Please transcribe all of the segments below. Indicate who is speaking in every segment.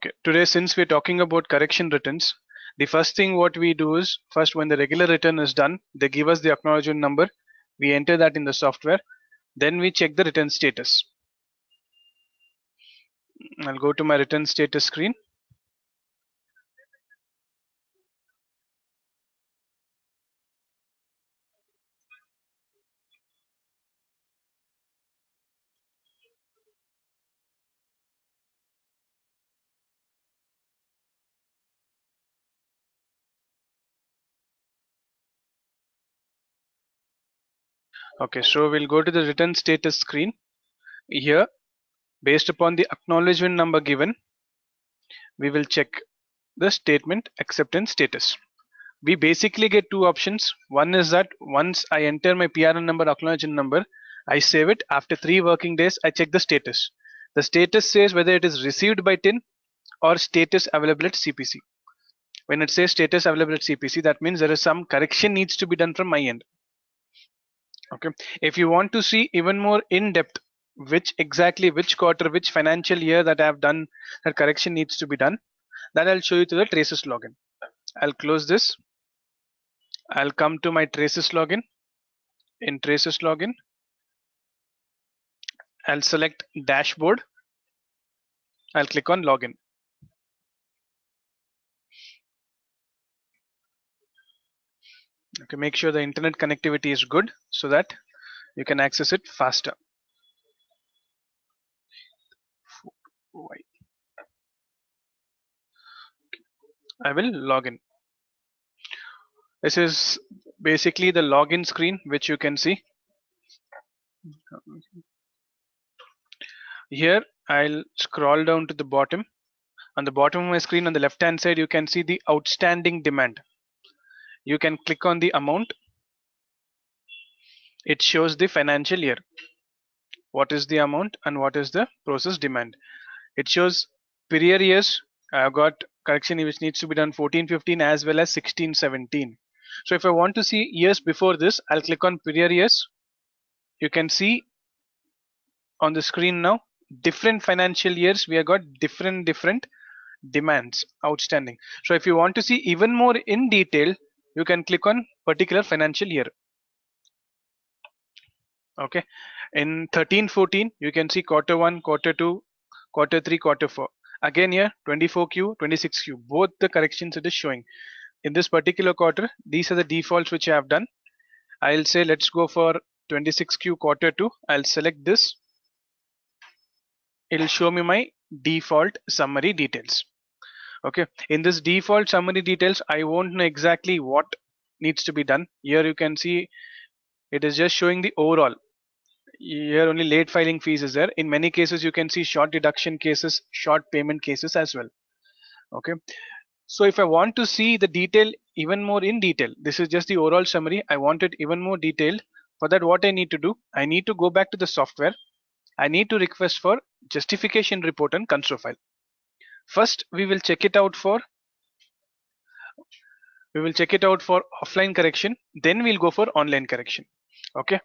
Speaker 1: Okay, today since we're talking about correction returns, the first thing what we do is first when the regular return is done, they give us the acknowledgement number. We enter that in the software. Then we check the return status. I'll go to my return status screen. Okay, so we'll go to the return status screen. Here, based upon the acknowledgement number given, we will check the statement acceptance status. We basically get two options. One is that once I enter my PRN number, acknowledgement number, I save it. After 3 working days, I check the status. The status says whether it is received by TIN or status available at CPC. When it says status available at CPC, that means there is some correction needs to be done from my end. Okay. If you want to see even more in depth, which quarter, which financial year that I have done, that correction needs to be done, that I'll show you to the traces login. I'll close this. I'll come to my traces login. In traces login, I'll select dashboard. I'll click on login. Okay, make sure the internet connectivity is good so that you can access it faster. I will log in. This is basically the login screen which you can see. Here I'll scroll down to the bottom. On the bottom of my screen on the left hand side you can see the outstanding demand. You can click on the amount. It shows the financial year. What is the amount and what is the process demand. It shows prior years. I've got correction which needs to be done 14-15 as well as 16-17. So if I want to see years before this, I'll click on prior years. You can see on the screen now different financial years we have got different demands outstanding. So if you want to see even more in detail, you can click on particular financial year. Okay, in 13-14 you can see quarter 1, quarter 2, quarter 3, quarter 4. Again here 24Q, 26Q, both the corrections it is showing. In this particular quarter, these are the defaults which I have done. I'll say let's go for 26Q quarter 2. I'll select this. It'll show me my default summary details. Okay, in this default summary details, I won't know exactly what needs to be done. Here you can see it is just showing the overall. Here only late filing fees is there. In many cases you can see short deduction cases, short payment cases as well. Okay, so if I want to see the detail even more in detail, this is just the overall summary. I want it even more detailed. For that, what I need to do, I need to go back to the software. I need to request for justification report and control file. First we will check it out for offline correction, then we'll go for online correction. Okay,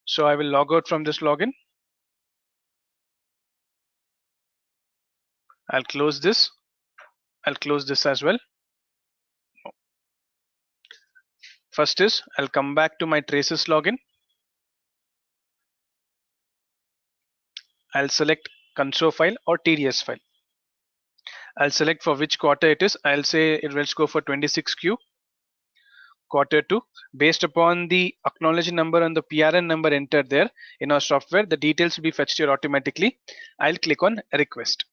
Speaker 1: so I will log out from this login. I'll close this. I'll close this as well. First is I'll come back to my traces login. I'll select control file or TDS file. I'll select for which quarter it is. I'll say it will go for 26Q quarter 2. Based upon the acknowledgement number and the PRN number entered there in our software, the details will be fetched here automatically. I'll click on request.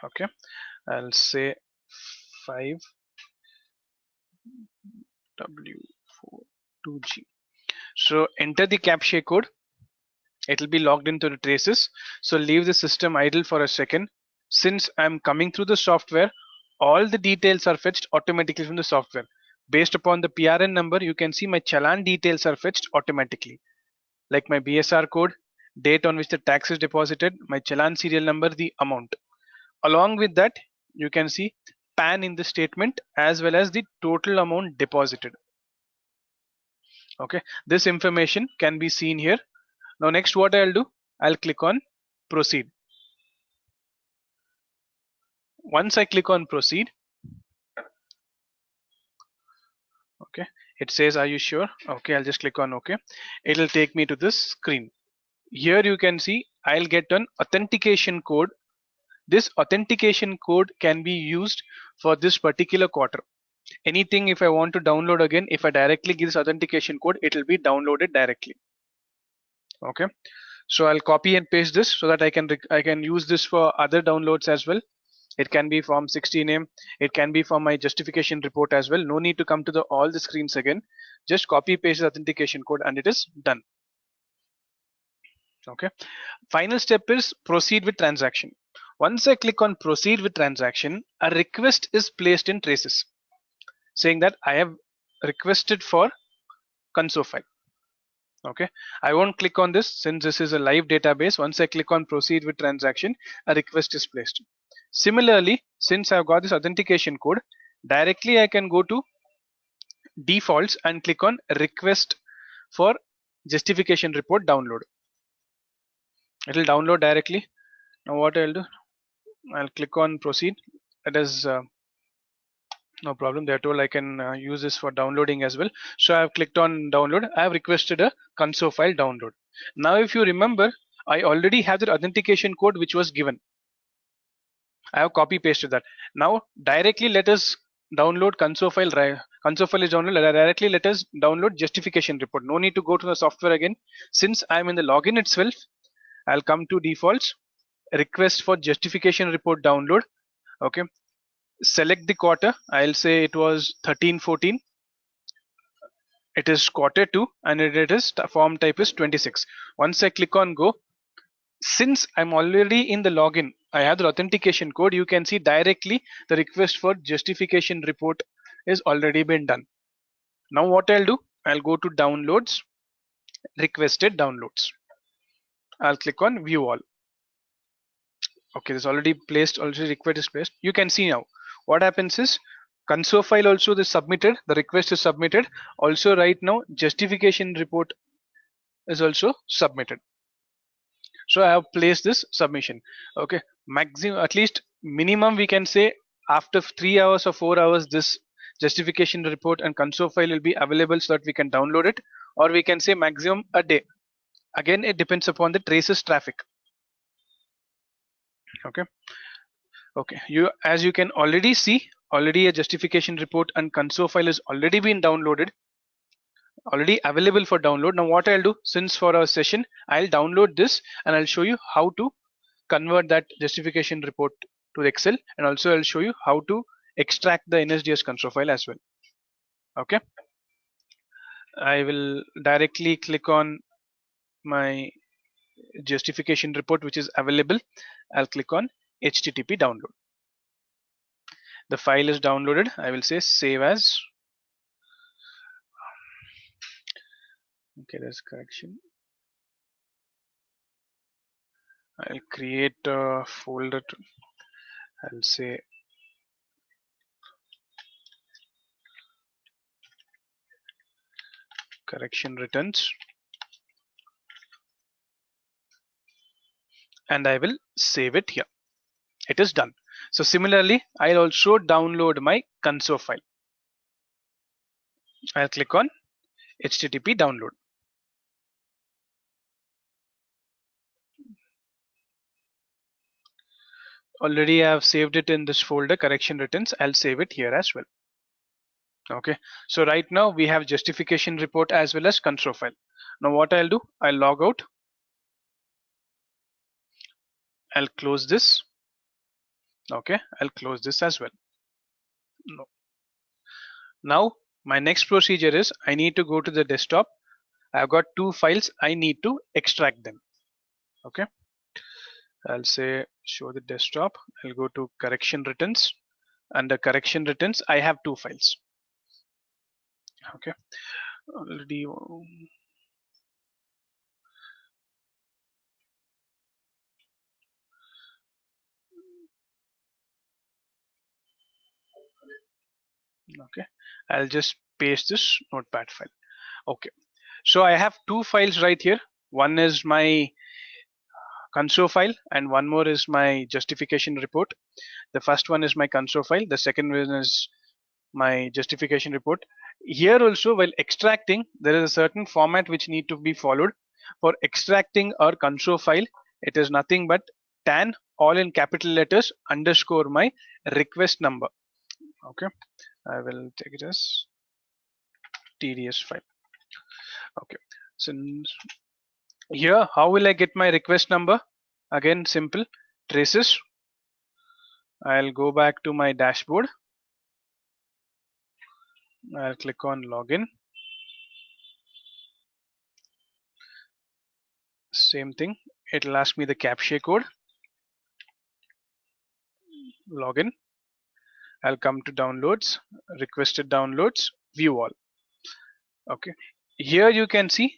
Speaker 1: Okay, I'll say 5W42G. So enter the captcha code. It will be logged into the traces. So leave the system idle for a second. Since I'm coming through the software, all the details are fetched automatically from the software. Based upon the PRN number, you can see my challan details are fetched automatically, like my BSR code, date on which the tax is deposited, my challan serial number, the amount. Along with that, you can see PAN in the statement as well as the total amount deposited. Okay, this information can be seen here. Now next what I'll do, I'll click on proceed. Once I click on proceed, okay, it says are you sure? Okay, I'll just click on okay. It'll take me to this screen. Here you can see I'll get an authentication code. This authentication code can be used for this particular quarter. Anything if I want to download again, if I directly give this authentication code, it will be downloaded directly. Okay, so I'll copy and paste this so that I can use this for other downloads as well. It can be from 16M, it can be from my justification report as well. No need to come to all the screens again. Just copy paste the authentication code and it is done. Okay, final step is proceed with transaction. Once I click on proceed with transaction, a request is placed in traces saying that I have requested for console file. Okay, I won't click on this since this is a live database. Once I click on proceed with transaction, a request is placed. Similarly, since I've got this authentication code, directly I can go to defaults and click on request for justification report download. It will download directly. Now what I'll do, I'll click on proceed. It is no problem. They're told I can use this for downloading as well. So I've clicked on download. I have requested a console file download. Now if you remember, I already have the authentication code which was given. I have copy pasted that. Now directly let us download console file. Console file is downloaded. Directly let us download justification report. No need to go to the software again. Since I'm in the login itself, I'll come to defaults, request for justification report download. Okay, select the quarter. I'll say it was 13-14. It is quarter 2 and it is form type is 26. Once I click on go, since I'm already in the login, I have the authentication code. You can see directly the request for justification report is already been done. Now what I'll do, I'll go to downloads, requested downloads. I'll click on view all. Okay, this already placed, already request is placed. You can see now what happens is console file also is submitted, the request is submitted. Also right now justification report is also submitted. So I have placed this submission. Okay, maximum, at least minimum we can say after 3 hours or 4 hours this justification report and console file will be available so that we can download it, or we can say maximum a day. Again it depends upon the traces traffic. Okay, okay, you as you can already see, already a justification report and console file is already been downloaded, already available for download. Now what I'll do, since for our session I'll download this and I'll show you how to convert that justification report to Excel, and also I'll show you how to extract the NSDS console file as well. Okay, I will directly click on my justification report which is available. I'll click on HTTP download. The file is downloaded. I will say save as. Okay, there's correction. I'll create a folder. I'll say correction returns and I will save it here. It is done. So similarly, I'll also download my console file. I'll click on HTTP download. Already I have saved it in this folder correction returns. I'll save it here as well. Okay, so right now we have justification report as well as console file. Now what I'll do, I'll log out. I'll close this. Okay, I'll close this as well. No. Now my next procedure is I need to go to the desktop. I've got 2 files. I need to extract them. Okay, I'll say show the desktop. I'll go to correction returns. Under correction returns I have 2 files. Okay, already. Okay, I'll just paste this notepad file. Okay, so I have two files right here. One is my console file and one more is my justification report. The first one is my console file, the second one is my justification report. Here also, while extracting, there is a certain format which need to be followed. For extracting our console file, it is nothing but tan, all in capital letters, underscore my request number. Okay, I will take it as TDS file. Okay, so here, how will I get my request number? Again, simple, traces. I'll go back to my dashboard. I'll click on login. Same thing, it'll ask me the captcha code. Login. I'll come to downloads, requested downloads, view all. Okay, here you can see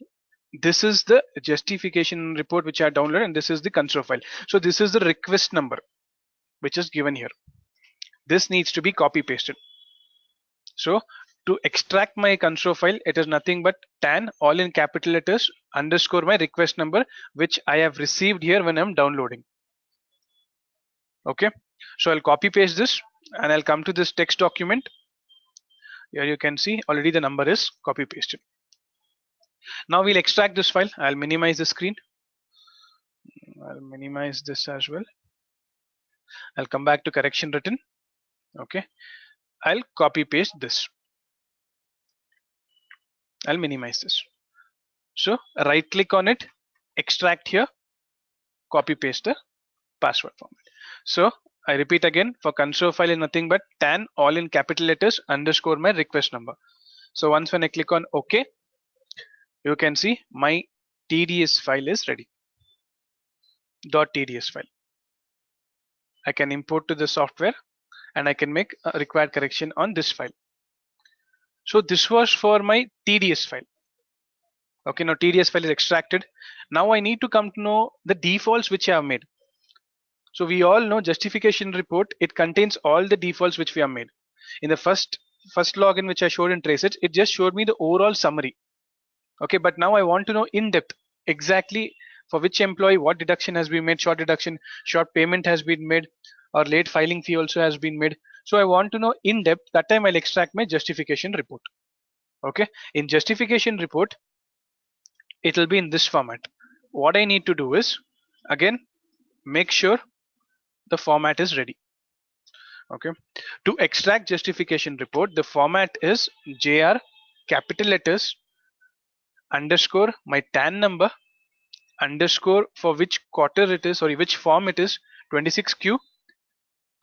Speaker 1: this is the justification report which I downloaded and this is the console file. So this is the request number which is given here. This needs to be copy pasted. So to extract my console file, it is nothing but tan, all in capital letters, underscore my request number which I have received here when I'm downloading. Okay, so I'll copy paste this and I'll come to this text document. Here you can see already the number is copy pasted. Now we'll extract this file. I'll minimize the screen. I'll minimize this as well. I'll come back to correction written. Okay, I'll copy paste this. I'll minimize this. So right click on it, extract here, copy paste the password format. So I repeat again, for console file is nothing but tan, all in capital letters, underscore my request number. So once when I click on OK, you can see my TDS file is ready. .tds file. I can import to the software and I can make a required correction on this file. So this was for my TDS file. Okay, now TDS file is extracted. Now I need to come to know the defaults which I have made. So we all know justification report, it contains all the defaults which we have made. In the first login which I showed in Traces, it just showed me the overall summary. Okay, but now I want to know in depth exactly for which employee what deduction has been made, short deduction, short payment has been made, or late filing fee also has been made. So I want to know in depth. That time I'll extract my justification report. Okay, in justification report, it will be in this format. What I need to do is again make sure the format is ready. Okay, to extract justification report, the format is JR capital letters underscore my TAN number underscore for which quarter it is, sorry, which form it is, 26Q,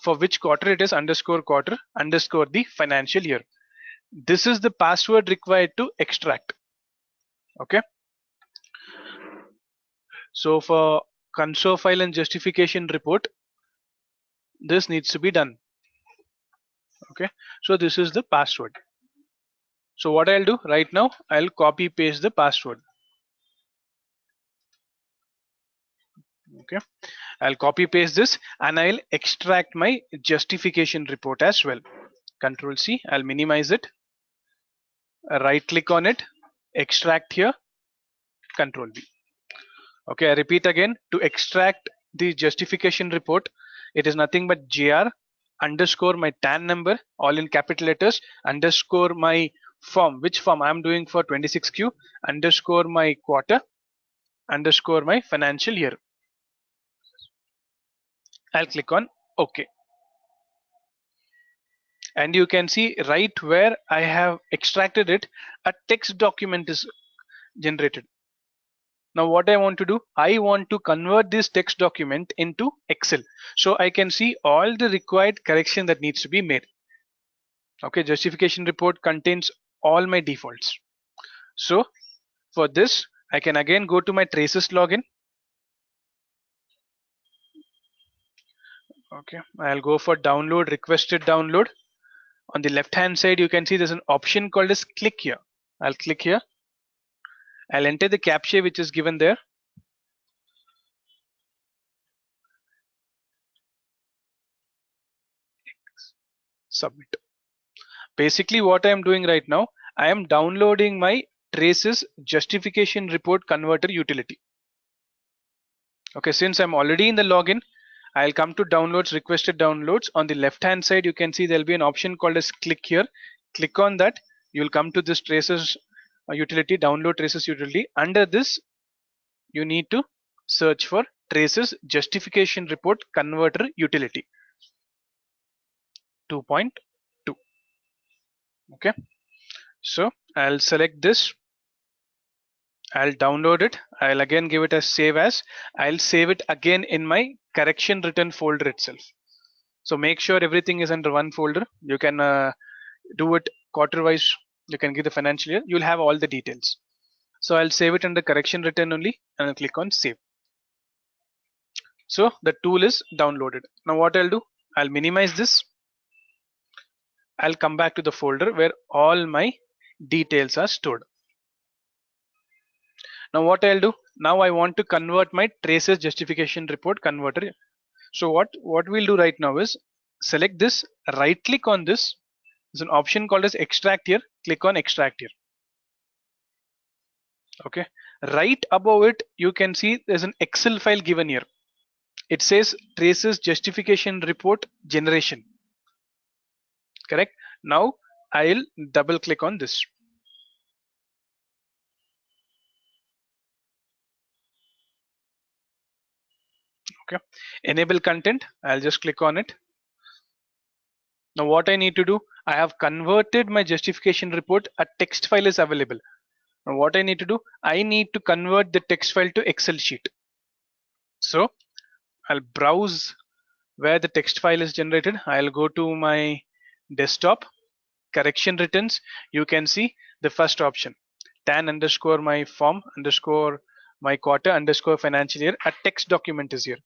Speaker 1: for which quarter it is, underscore quarter, underscore the financial year. This is the password required to extract. Okay, so for console file and justification report, this needs to be done. Okay, so this is the password. So what I'll do right now, I'll copy paste the password. Okay, I'll copy paste this and I'll extract my justification report as well. Control C, I'll minimize it, right click on it, extract here, Control V. Okay, I repeat again, to extract the justification report, it is nothing but JR underscore my TAN number, all in capital letters, underscore my form, which form I'm doing for 26Q, underscore my quarter, underscore my financial year. I'll click on OK. And you can see right where I have extracted it, a text document is generated. Now what I want to do, I want to convert this text document into Excel. So I can see all the required correction that needs to be made. Okay, justification report contains all my defaults. So for this, I can again go to my traces login. Okay, I'll go for download, requested download. On the left hand side, you can see there's an option called as click here. I'll click here. I'll enter the captcha which is given there. Submit. Basically what I am doing right now, I am downloading my traces justification report converter utility. Okay, since I'm already in the login, I'll come to downloads, requested downloads. On the left hand side, you can see there'll be an option called as click here. Click on that. You'll come to this traces utility, download traces utility. Under this, you need to search for traces justification report converter utility 2.2. Okay, so I'll select this. I'll download it. I'll again give it a save as. I'll save it again in my correction written folder itself. So make sure everything is under one folder. You can do it quarter wise. You can give the financial year. You'll have all the details. So I'll save it under correction written only and I'll click on save. So the tool is downloaded. Now what I'll do, I'll minimize this. I'll come back to the folder where all my details are stored. Now what I'll do, now I want to convert my traces justification report converter. So what we'll do right now is select this, right click on this. There's an option called as extract here. Click on extract here. Okay, right above it you can see there's an Excel file given here. It says traces justification report generation. Correct. Now I'll double click on this. Okay, enable content. I'll just click on it. Now what I need to do, I have converted my justification report. A text file is available. Now what I need to do, I need to convert the text file to Excel sheet. So I'll browse where the text file is generated. I'll go to my desktop, correction returns. You can see the first option, tan underscore my form underscore my quarter underscore financial year. A text document is here.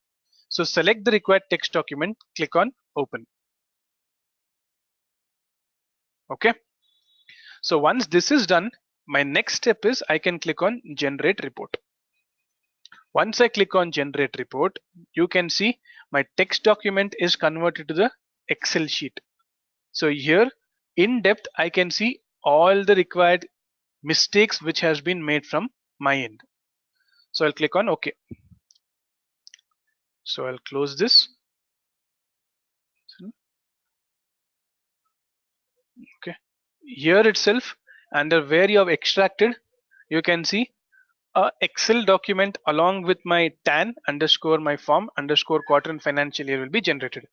Speaker 1: So select the required text document, click on open. Okay. So once this is done, my next step is I can click on generate report. Once I click on generate report, you can see my text document is converted to the Excel sheet. So here in depth, I can see all the required mistakes which has been made from my end. So I'll click on OK. So I'll close this. Okay. Here itself, under where you have extracted, you can see a Excel document along with my tan underscore my form underscore quarter and financial year will be generated.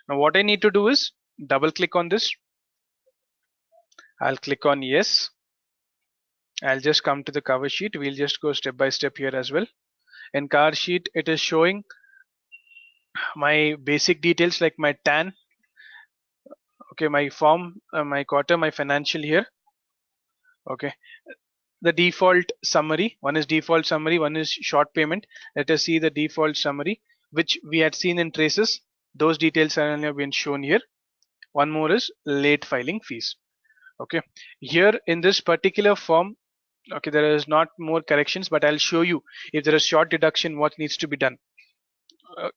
Speaker 1: Now what I need to do is double click on this. I'll click on yes. I'll just come to the cover sheet. We'll just go step by step here as well. In cover sheet, it is showing my basic details like my tan, okay, my form, my quarter, my financial year. Okay, the default summary, one is default summary, one is short payment. Let us see the default summary which we had seen in traces. Those details have been shown here. One more is late filing fees. Okay, here in this particular form, okay, there is not more corrections, but I'll show you if there is short deduction what needs to be done.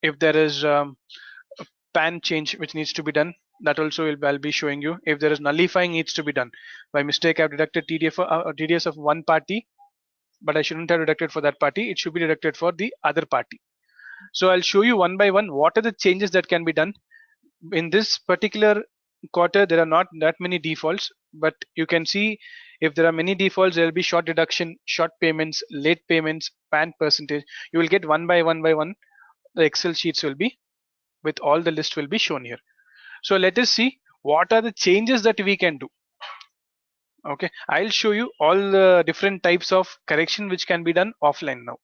Speaker 1: If there is a pan change which needs to be done, that also I'll be showing you. If there is nullifying needs to be done, by mistake I've deducted TDS of one party, but I shouldn't have deducted for that party. It should be deducted for the other party. So I'll show you one by one what are the changes that can be done. In this particular quarter, there are not that many defaults, but you can see if there are many defaults, there will be short deduction, short payments, late payments, pan percentage. You will get one by one by one. The Excel sheets will be with all the list will be shown here. So let us see what are the changes that we can do. Okay, I'll show you all the different types of correction which can be done offline now.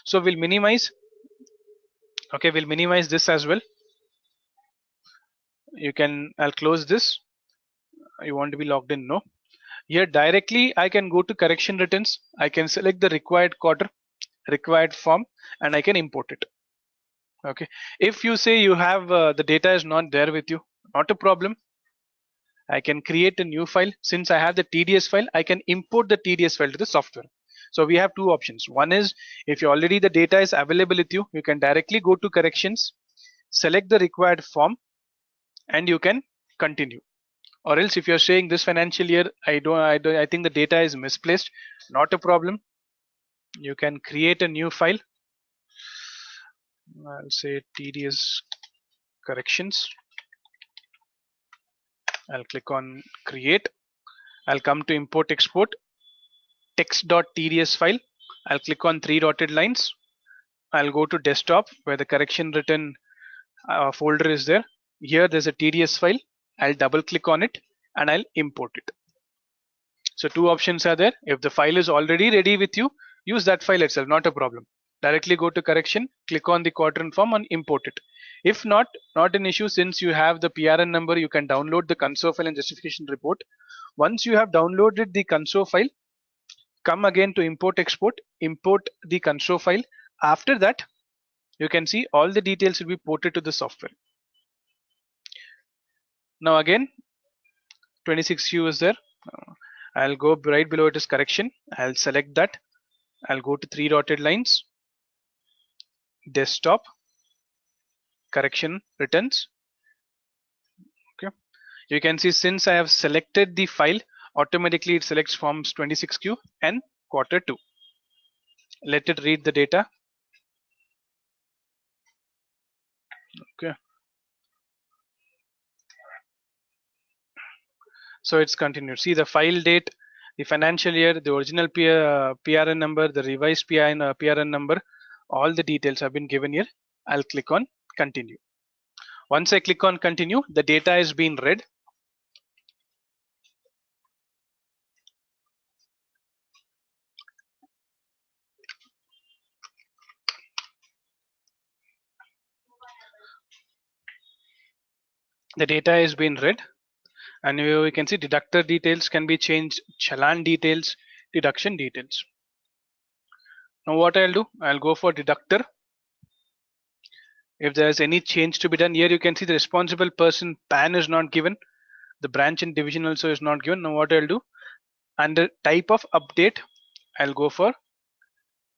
Speaker 1: So we'll minimize. Okay, we'll minimize this as well. You can, I'll close this. You want to be logged in? No. Here directly I can go to correction returns. I can select the required quarter, required form, and I can import it. Okay, if you say you have the data is not there with you, not a problem. I can create a new file. Since I have the TDS file, I can import the TDS file to the software. So we have two options. One is if you already the data is available with you, you can directly go to corrections, select the required form, and you can continue. Or else if you're saying this financial year, I think the data is misplaced, not a problem. You can create a new file. I'll say TDS corrections. I'll click on create. I'll come to import export text.tds file. I'll click on three dotted lines. I'll go to desktop where the correction written folder is there. Here there's a TDS file. I'll double click on it and I'll import it. So two options are there. If the file is already ready with you, use that file itself, not a problem. Directly go to correction, click on the quadrant form and import it. If not an issue, since you have the PRN number, you can download the console file and justification report. Once you have downloaded the console file, come again to import export, import the console file. After that, you can see all the details will be ported to the software. Now again, 26U is there. I'll go right below it is correction. I'll select that. I'll go to three dotted lines, desktop, correction returns. Okay. You can see since I have selected the file, automatically it selects forms 26Q and quarter 2. Let it read the data. Okay. So it's continued. See the file date, the financial year, the original PRN number, the revised PRN number, all the details have been given here. I'll click on continue. Once I click on continue, the data is being read. The data is being read, and you can see deductor details can be changed, challan details, deduction details. Now what I'll do, I'll go for deductor. If there's any change to be done, here you can see the responsible person PAN is not given, the branch and division also is not given. Now what I'll do, under type of update, I'll go for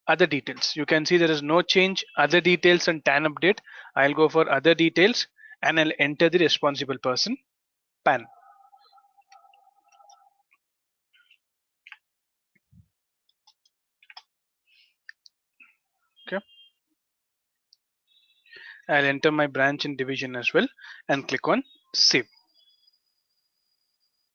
Speaker 1: other details. You can see there is no change, other details and TAN update. I'll go for other details and I'll enter the responsible person PAN. Okay. I'll enter my branch and division as well and click on save.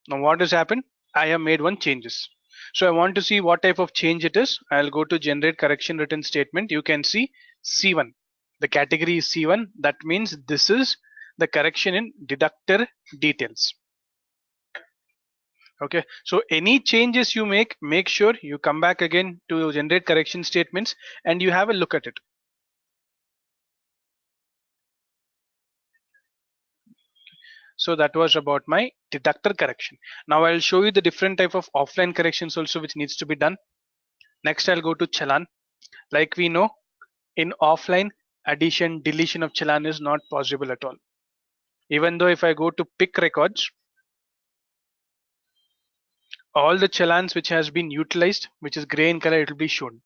Speaker 1: Now what has happened? I have made one changes. So I want to see what type of change it is. I'll go to generate correction written statement. You can see C1. The category is C1. That means this is the correction in deductor details. Okay, so any changes you make sure you come back again to generate correction statements and you have a look at it. So that was about my deductor correction. Now I'll show you the different type of offline corrections also which needs to be done. Next I'll go to challan. Like we know, in offline, addition deletion of challan is not possible at all. Even though if I go to pick records, all the challans which has been utilized, which is gray in color, it will be shown.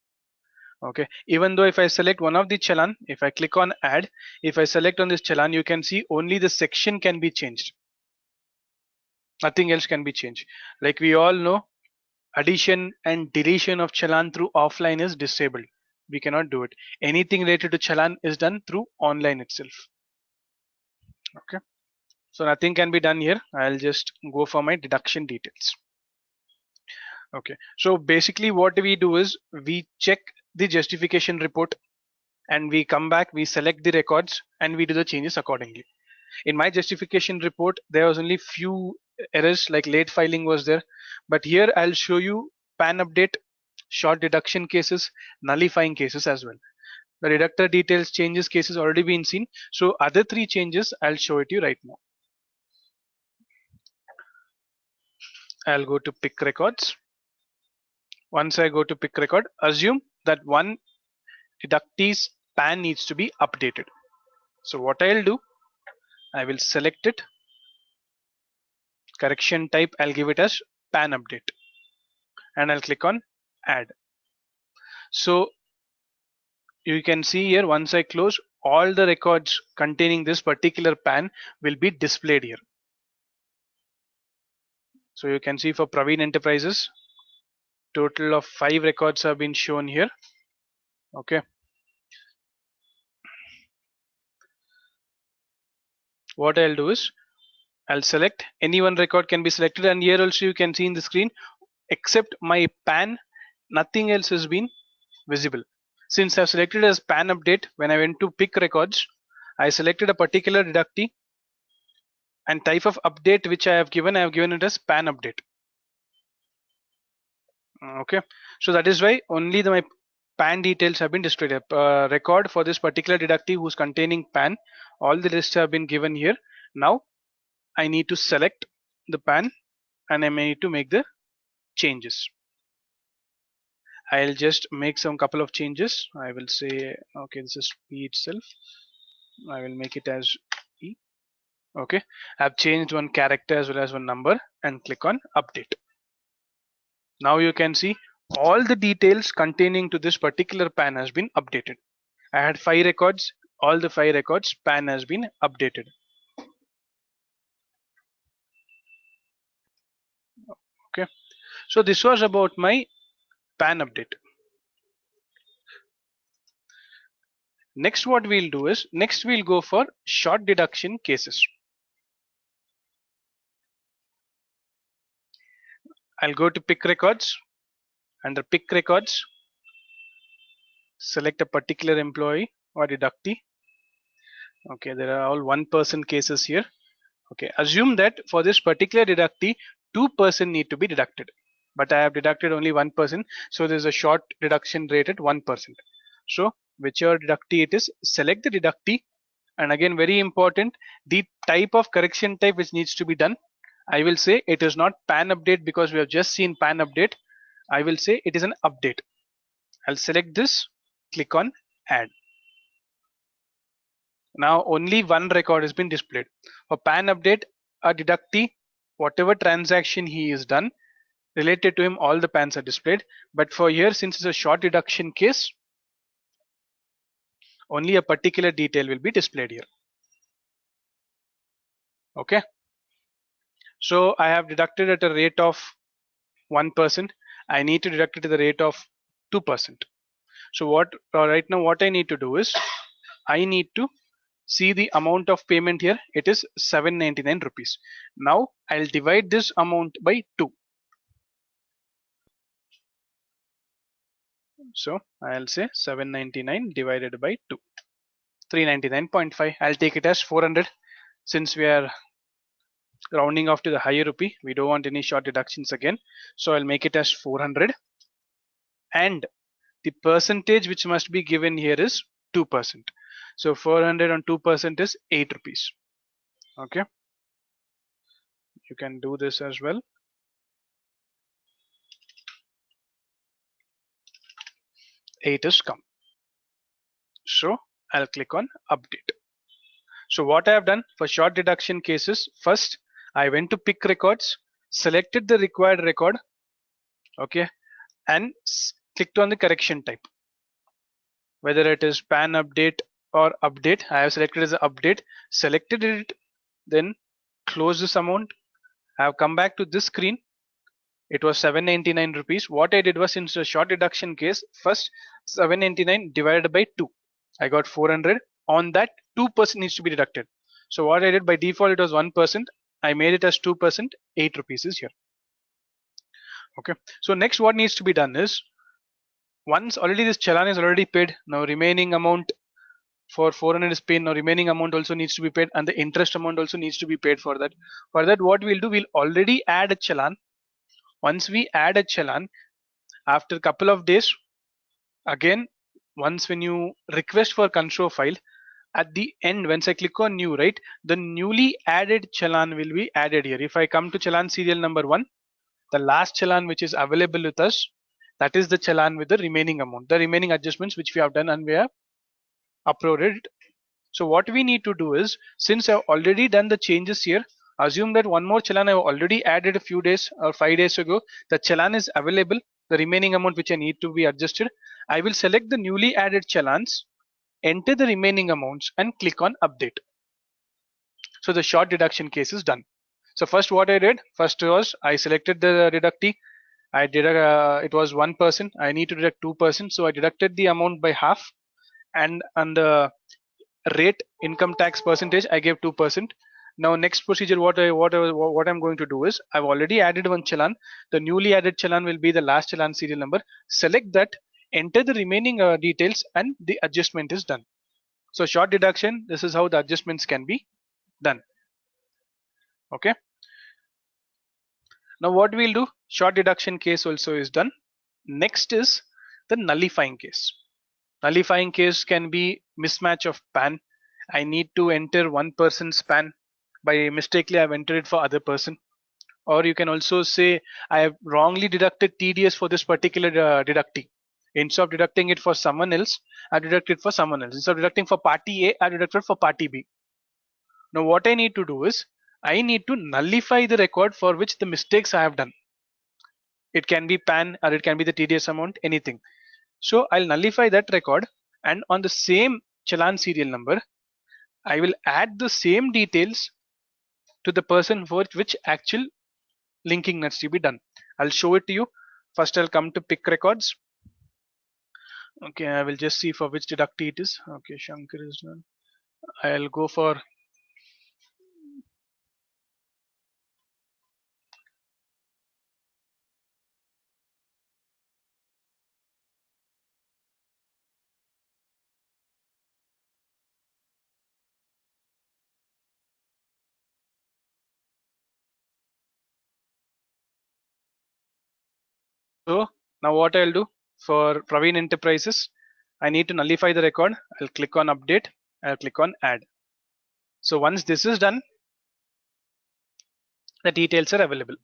Speaker 1: Okay, even though if I select one of the challan, if I click on add, if I select on this challan, you can see only the section can be changed, nothing else can be changed. Like we all know, addition and deletion of challan through offline is disabled. We cannot do it. Anything related to challan is done through online itself. Okay, so nothing can be done here. I'll just go for my deduction details. Okay, so basically what we do is we check the justification report and we come back, we select the records and we do the changes accordingly. In my justification report, there was only few errors like late filing was there, but here I'll show you PAN update, short deduction cases, nullifying cases as well. The deductor details changes cases already been seen. So other three changes I'll show it to you right now. I'll go to pick records. Once I go to pick record, assume that one deductee's PAN needs to be updated. So what I'll do, I will select it, correction type, I'll give it as PAN update and I'll click on add. So you can see here, once I close, all the records containing this particular PAN will be displayed here. So you can see for Praveen Enterprises, total of 5 records have been shown here. Okay. What I'll do is I'll select any one record can be selected, and here also you can see in the screen, except my PAN, nothing else has been visible. Since I've selected as PAN update, when I went to pick records, I selected a particular deductee, and type of update which I have given it as PAN update. Okay, so that is why only my PAN details have been displayed. Record for this particular deductee who's containing PAN, all the lists have been given here. Now I need to select the PAN and I may need to make the changes. I'll just make some couple of changes. I will say, okay, this is P itself. I will make it as E. Okay, I've changed one character as well as one number and click on update. Now you can see all the details containing to this particular PAN has been updated. I had 5 records, all the 5 records PAN has been updated. Okay, so this was about my PAN update. Next what we'll do is, next we'll go for short deduction cases. I'll go to pick records. Under pick records, select a particular employee or deductee. Okay, there are all 1% cases here. Okay, assume that for this particular deductee, 2% need to be deducted, but I have deducted only 1%, so there's a short deduction rate at 1%. So whichever deductee it is, select the deductee, and again very important, the type of correction type which needs to be done. I will say it is not PAN update because we have just seen PAN update. I will say it is an update. I'll select this, click on add. Now only one record has been displayed. For PAN update, a deductee, whatever transaction he is done related to him, all the PANs are displayed. But for here, since it's a short deduction case, only a particular detail will be displayed here. Okay, so I have deducted at a rate of 1%. I need to deduct it at the rate of 2%. So what right now what I need to do is, I need to see the amount of payment here. It is 799 rupees. Now I'll divide this amount by 2. So I'll say 799 divided by 2, 399.5. I'll take it as 400. Since we are rounding off to the higher rupee, we don't want any short deductions again, so I'll make it as 400, and the percentage which must be given here is 2%. So 400 on 2% is 8 rupees. Okay, you can do this as well. 8 is come. So I'll click on update. So what I have done for short deduction cases, first I went to pick records, selected the required record, okay, and clicked on the correction type, whether it is PAN update or update. I have selected as update, selected it, then close this amount. I have come back to this screen. It was 799 rupees. What I did was, since a short deduction case, first 799 divided by 2, I got 400. On that, 2% needs to be deducted. So what I did, by default it was 1%. I made it as 2%. 8 rupees is here. Okay. So next, what needs to be done is, once already this challan is already paid, now remaining amount for 400 is paid. Now remaining amount also needs to be paid, and the interest amount also needs to be paid for that. For that, what we'll do, we'll already add a challan. Once we add a challan, after a couple of days, again, once when you request for control file, at the end, once I click on new, right, the newly added challan will be added here. If I come to challan serial number 1, the last challan which is available with us, that is the challan with the remaining amount, the remaining adjustments which we have done and we have uploaded it. So what we need to do is, since I've already done the changes here, assume that one more challan I've already added a few days or 5 days ago, the challan is available, the remaining amount which I need to be adjusted. I will select the newly added challans, enter the remaining amounts and click on update. So the short deduction case is done. So first what I did, first was I selected the deductee. I did it was 1%. I need to deduct 2%, so I deducted the amount by half, and on the rate income tax percentage I gave 2%. Now next procedure, what I'm going to do is, I've already added one challan. The newly added challan will be the last challan serial number. Select that, enter the remaining details, and the adjustment is done. So short deduction, this is how the adjustments can be done. Okay. Now what we'll do, short deduction case also is done. Next is the nullifying case. Nullifying case can be mismatch of PAN. I need to enter one person's PAN. By mistakenly I've entered it for other person. Or you can also say I have wrongly deducted TDS for this particular deductee. Instead of deducting it for someone else, I deducted it for someone else. Instead of deducting for party A, I deducted for party B. Now what I need to do is, I need to nullify the record for which the mistakes I have done. It can be PAN or it can be the TDS amount, anything. So I'll nullify that record, and on the same challan serial number, I will add the same details to the person for which actual linking needs to be done. I'll show it to you. First I'll come to pick records. Okay, I will just see for which deductee it is. Okay, Shankar is done. I'll go for so now what I'll do for Praveen Enterprises, I need to nullify the record. I'll click on update. I'll click on add. So once this is done, the details are available.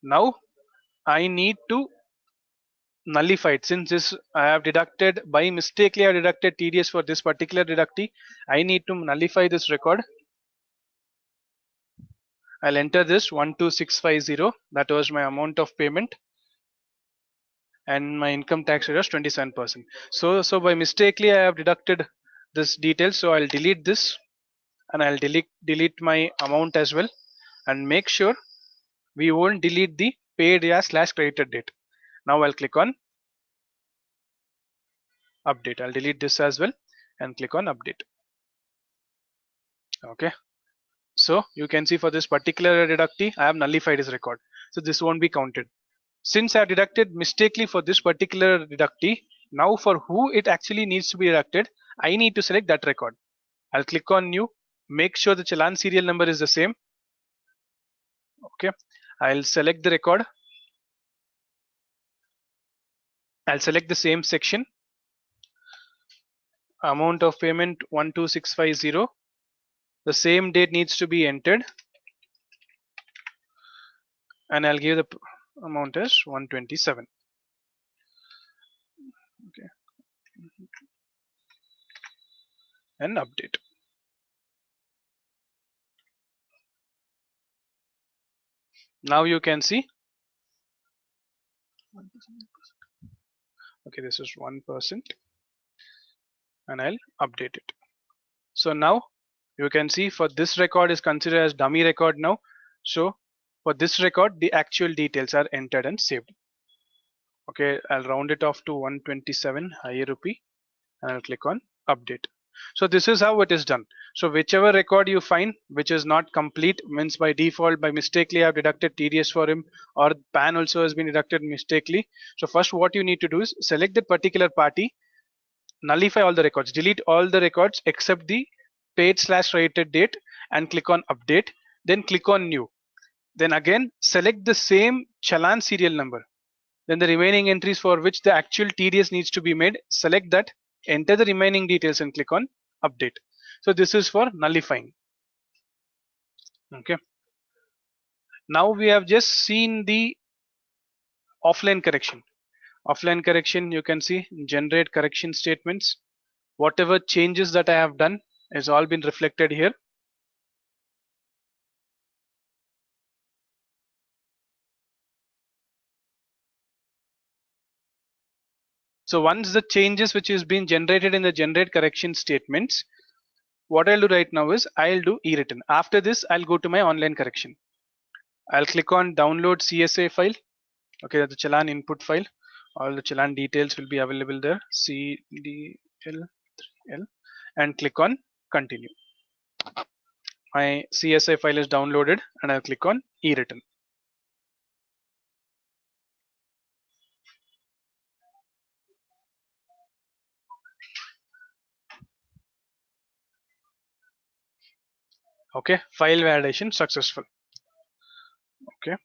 Speaker 1: Now I need to nullify it. Since this I have deducted by mistakenly, I deducted TDS for this particular deductee. I need to nullify this record. I'll enter this 12650. That was my amount of payment, and my income tax rate was 27%. So by mistakenly I have deducted this detail. So I'll delete this, and I'll delete my amount as well, and make sure we won't delete the paid as / credited date. Now I'll click on update. I'll delete this as well and click on update. Okay. So you can see for this particular deductee, I have nullified his record. So this won't be counted. Since I have deducted mistakenly for this particular deductee, now for who it actually needs to be deducted, I need to select that record. I'll click on new, make sure the challan serial number is the same. Okay. I'll select the record. I'll select the same section. Amount of payment 12650. The same date needs to be entered, and I'll give the amount as 127. Okay, and update. Now you can see. Okay, this is 1%, and I'll update it. So now you can see for this record is considered as dummy record now. So for this record, the actual details are entered and saved. Okay, I'll round it off to 127 higher rupee, and I'll click on update. So this is how it is done. So whichever record you find which is not complete, means by default by mistakenly I've deducted TDS for him, or PAN also has been deducted mistakenly. So first what you need to do is select that particular party, nullify all the records, delete all the records except the paid / rated date, and click on update. Then click on new. Then again select the same challan serial number. Then the remaining entries for which the actual TDS needs to be made, select that, enter the remaining details, and click on update. So this is for nullifying. Okay. Now we have just seen the offline correction. Offline correction, you can see generate correction statements. Whatever changes that I have done has all been reflected here. So once the changes which is being generated in the generate correction statements, what I'll do right now is I'll do e-return. After this, I'll go to my online correction. I'll click on download CSA file. Okay, that's the challan input file. All the challan details will be available there. CDL3L, and click on continue. My CSA file is downloaded and I'll click on e-return. Okay, file validation successful. Okay,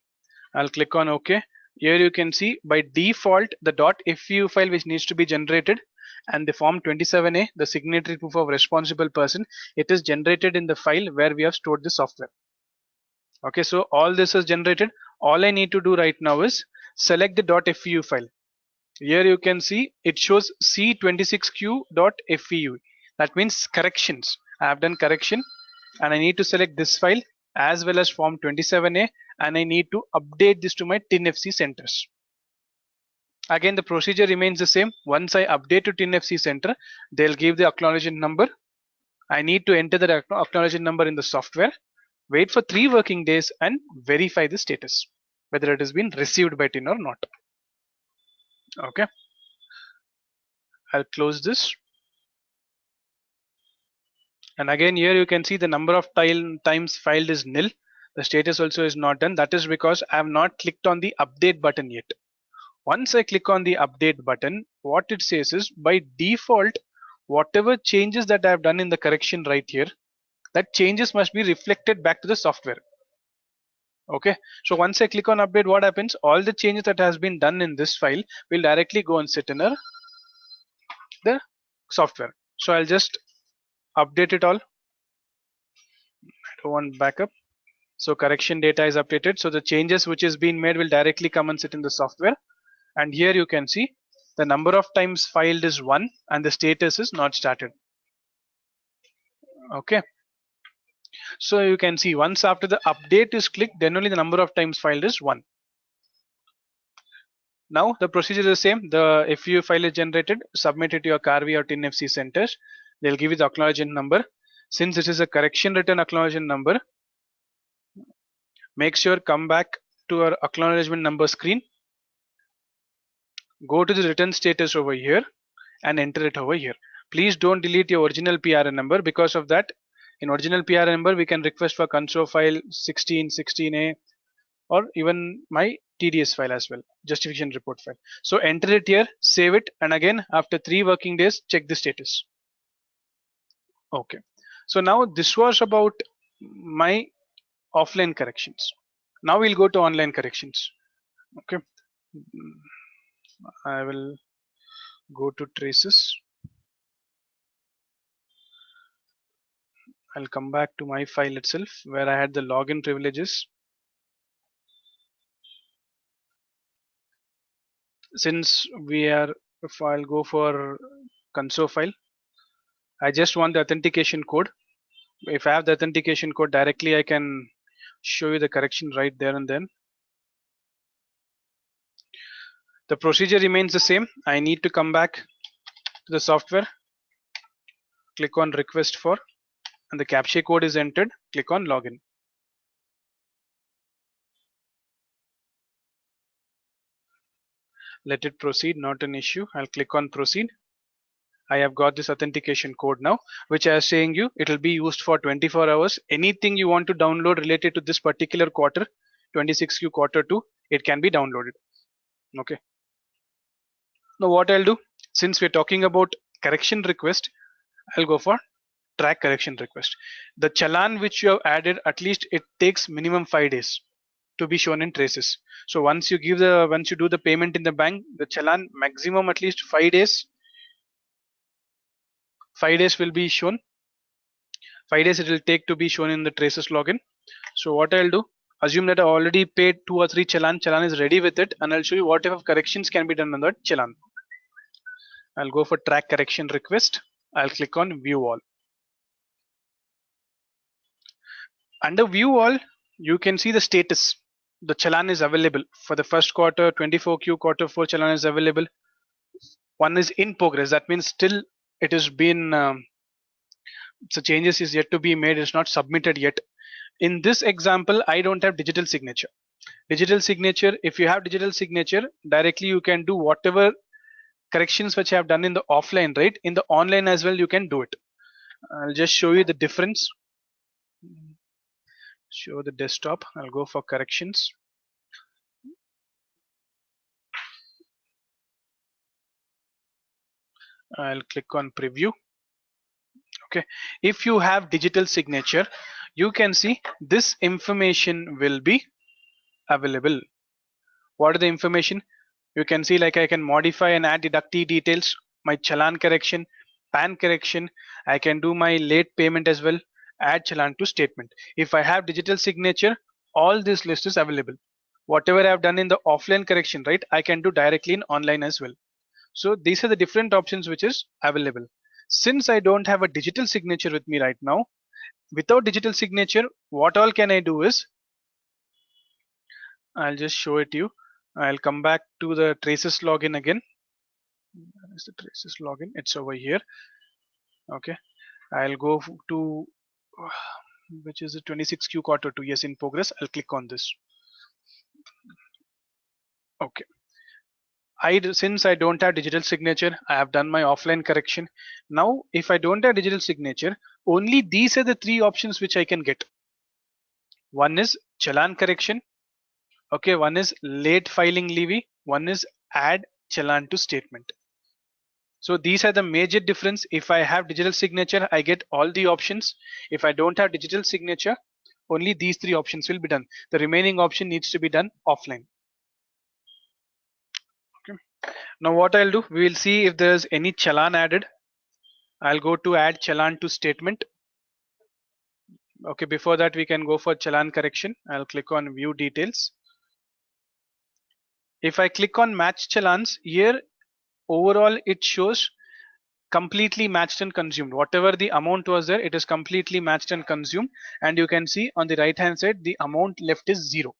Speaker 1: I'll click on OK. Here you can see by default the .fu file which needs to be generated, and the form 27A, the signatory proof of responsible person, it is generated in the file where we have stored the software. Okay, so all this is generated. All I need to do right now is select the .fu file. Here you can see it shows C26Q.fu. That means corrections. I have done correction and I need to select this file as well as form 27A, and I need to update this to my TIN-FC centers. Again, the procedure remains the same. Once I update to TIN-FC center, they'll give the acknowledgement number. I need to enter the acknowledgement number in the software, wait for 3 working days and verify the status, whether it has been received by TIN or not. Okay, I'll close this. And again, here you can see the number of times filed is nil. The status also is not done. That is because I have not clicked on the update button yet. Once I click on the update button, what it says is by default, whatever changes that I have done in the correction right here, that changes must be reflected back to the software. Okay, so once I click on update, what happens? All the changes that has been done in this file will directly go and sit in the software. So I'll just update it all. I don't want backup. So correction data is updated. So the changes which is being made will directly come and sit in the software. And here you can see the number of times filed is 1 and the status is not started. Okay. So you can see once after the update is clicked, then only the number of times filed is 1. Now the procedure is the same. The FU file is generated, submit it to your CARVI or TIN-FC centers. They'll give you the acknowledgement number. Since this is a correction return acknowledgement number, make sure come back to our acknowledgement number screen. Go to the return status over here and enter it over here. Please don't delete your original PRN number. Because of that, in original PRN number we can request for console file 16, 16A, or even my TDS file as well, justification report file. So enter it here, save it, and again after 3 working days check the status. Okay, so now this was about my offline corrections. Now we'll go to online corrections. Okay, I will go to traces. I'll come back to my file itself where I had the login privileges. Since we are, if I'll go for console file, I just want the authentication code. If I have the authentication code directly, I can show you the correction right there and then. The procedure remains the same. I need to come back to the software, click on request for, and the CAPTCHA code is entered, click on login. Let it proceed, not an issue. I'll click on proceed. I have got this authentication code now, which I was saying you, it will be used for 24 hours. Anything you want to download related to this particular quarter, 26Q quarter 2, it can be downloaded. Okay. Now what I'll do, since we're talking about correction request, I'll go for track correction request. The challan which you have added, at least it takes minimum 5 days to be shown in traces. So once you do the payment in the bank, the challan maximum at least 5 days. 5 days will be shown. 5 days it will take to be shown in the traces login. So what I'll do, assume that I already paid 2 or 3 challan is ready with it, and I'll show you what type of corrections can be done on that challan. I'll go for track correction request. I'll click on view all. Under view all, you can see the status. The challan is available for the first quarter, 24Q quarter 4 challan is available. One is in progress. That means still it has been, so changes is yet to be made. It's not submitted yet. in this example I don't have digital signature. Digital signature, if you have digital signature, directly you can do whatever corrections which I have done in the offline, right? In the online as well you can do it. I'll just show you the difference. Show the desktop. I'll go for corrections. I'll click on preview. Okay, if you have digital signature, you can see this information will be available. What are the information? You can see like I can modify and add deductee details, my challan correction, pan correction. I can do my late payment as well, add challan to statement. If I have digital signature, all this list is available. Whatever I've done in the offline correction, right, I can do directly in online as well. So these are the different options which is available. Since I don't have a digital signature with me right now, without digital signature, what all can I do is, I'll just show it to you. I'll come back to the traces login again. Where is the traces login? It's over here. Okay, I'll go to which is the 26Q quarter 2. Yes, in progress. I'll click on this. Okay. Since I don't have digital signature, I have done my offline correction. Now, if I don't have digital signature, only these are the three options which I can get. One is challan correction. Okay, one is late filing levy. One is add challan to statement. So these are the major difference. If I have digital signature, I get all the options. If I don't have digital signature, only these three options will be done. The remaining option needs to be done offline. Okay. Now what I'll do, we will see if there's any challan added. I'll go to add challan to statement. Okay, before that we can go for challan correction. I'll click on view details. If I click on match challans, here overall it shows completely matched and consumed. Whatever the amount was there, it is completely matched and consumed. And you can see on the right hand side, the amount left is 0.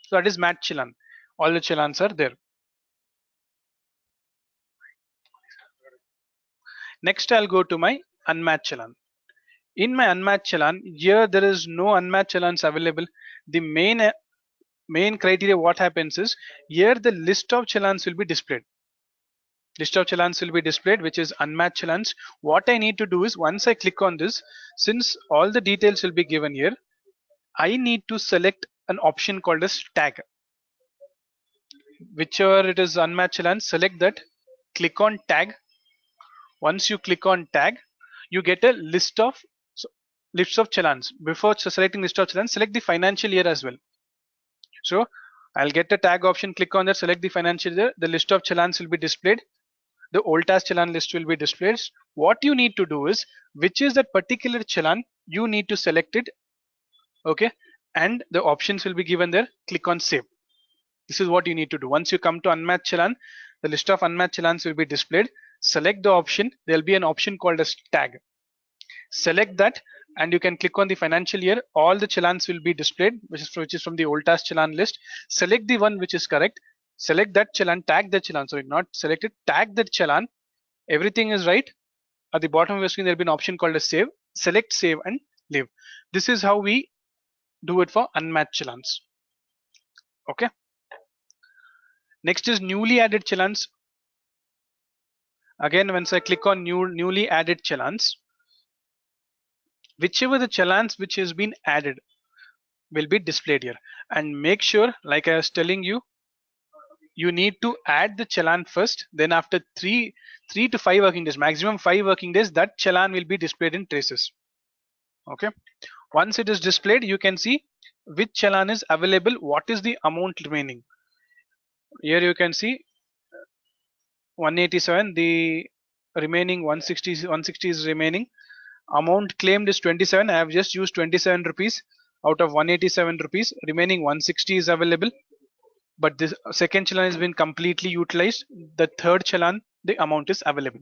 Speaker 1: So that is match challan. All the challans are there. Next, I'll go to my unmatched challan. In my unmatched challan, here there is no unmatched challans available. The main criteria what happens is, here the list of challans will be displayed. List of challans will be displayed, which is unmatched challans. What I need to do is, once I click on this, since all the details will be given here, I need to select an option called as tag. Whichever it is unmatched challans, select that, click on tag. Once you click on tag, you get a list of challans. Before selecting list of challans, select the financial year as well. So I'll get the tag option, click on that, select the financial year, the list of challans will be displayed. The old task challan list will be displayed. What you need to do is, which is that particular challan, you need to select it. Okay, and the options will be given there. Click on save. This is what you need to do. Once you come to unmatched challan, the list of unmatched challans will be displayed. Select the option. There will be an option called as tag. Select that and you can click on the financial year. All the challans will be displayed, which is from the old task challan list. Select the one which is correct. Select that challan, tag the challan. Sorry, not select it, tag that challan. Everything is right. At the bottom of your screen, there will be an option called as save. Select save and leave. This is how we do it for unmatched challans. Okay. Next is newly added challans. Again, once I click on newly added challans, whichever the challans which has been added will be displayed here. And make sure, like I was telling you, you need to add the challan first. Then after 3 to 5 working days, maximum 5 working days, that challan will be displayed in traces. Okay. Once it is displayed, you can see which challan is available, what is the amount remaining. Here you can see 187, the remaining 160 is remaining. Amount claimed is 27. I have just used 27 rupees out of 187 rupees. Remaining 160 is available, but this second challan has been completely utilized. The third challan, the amount is available.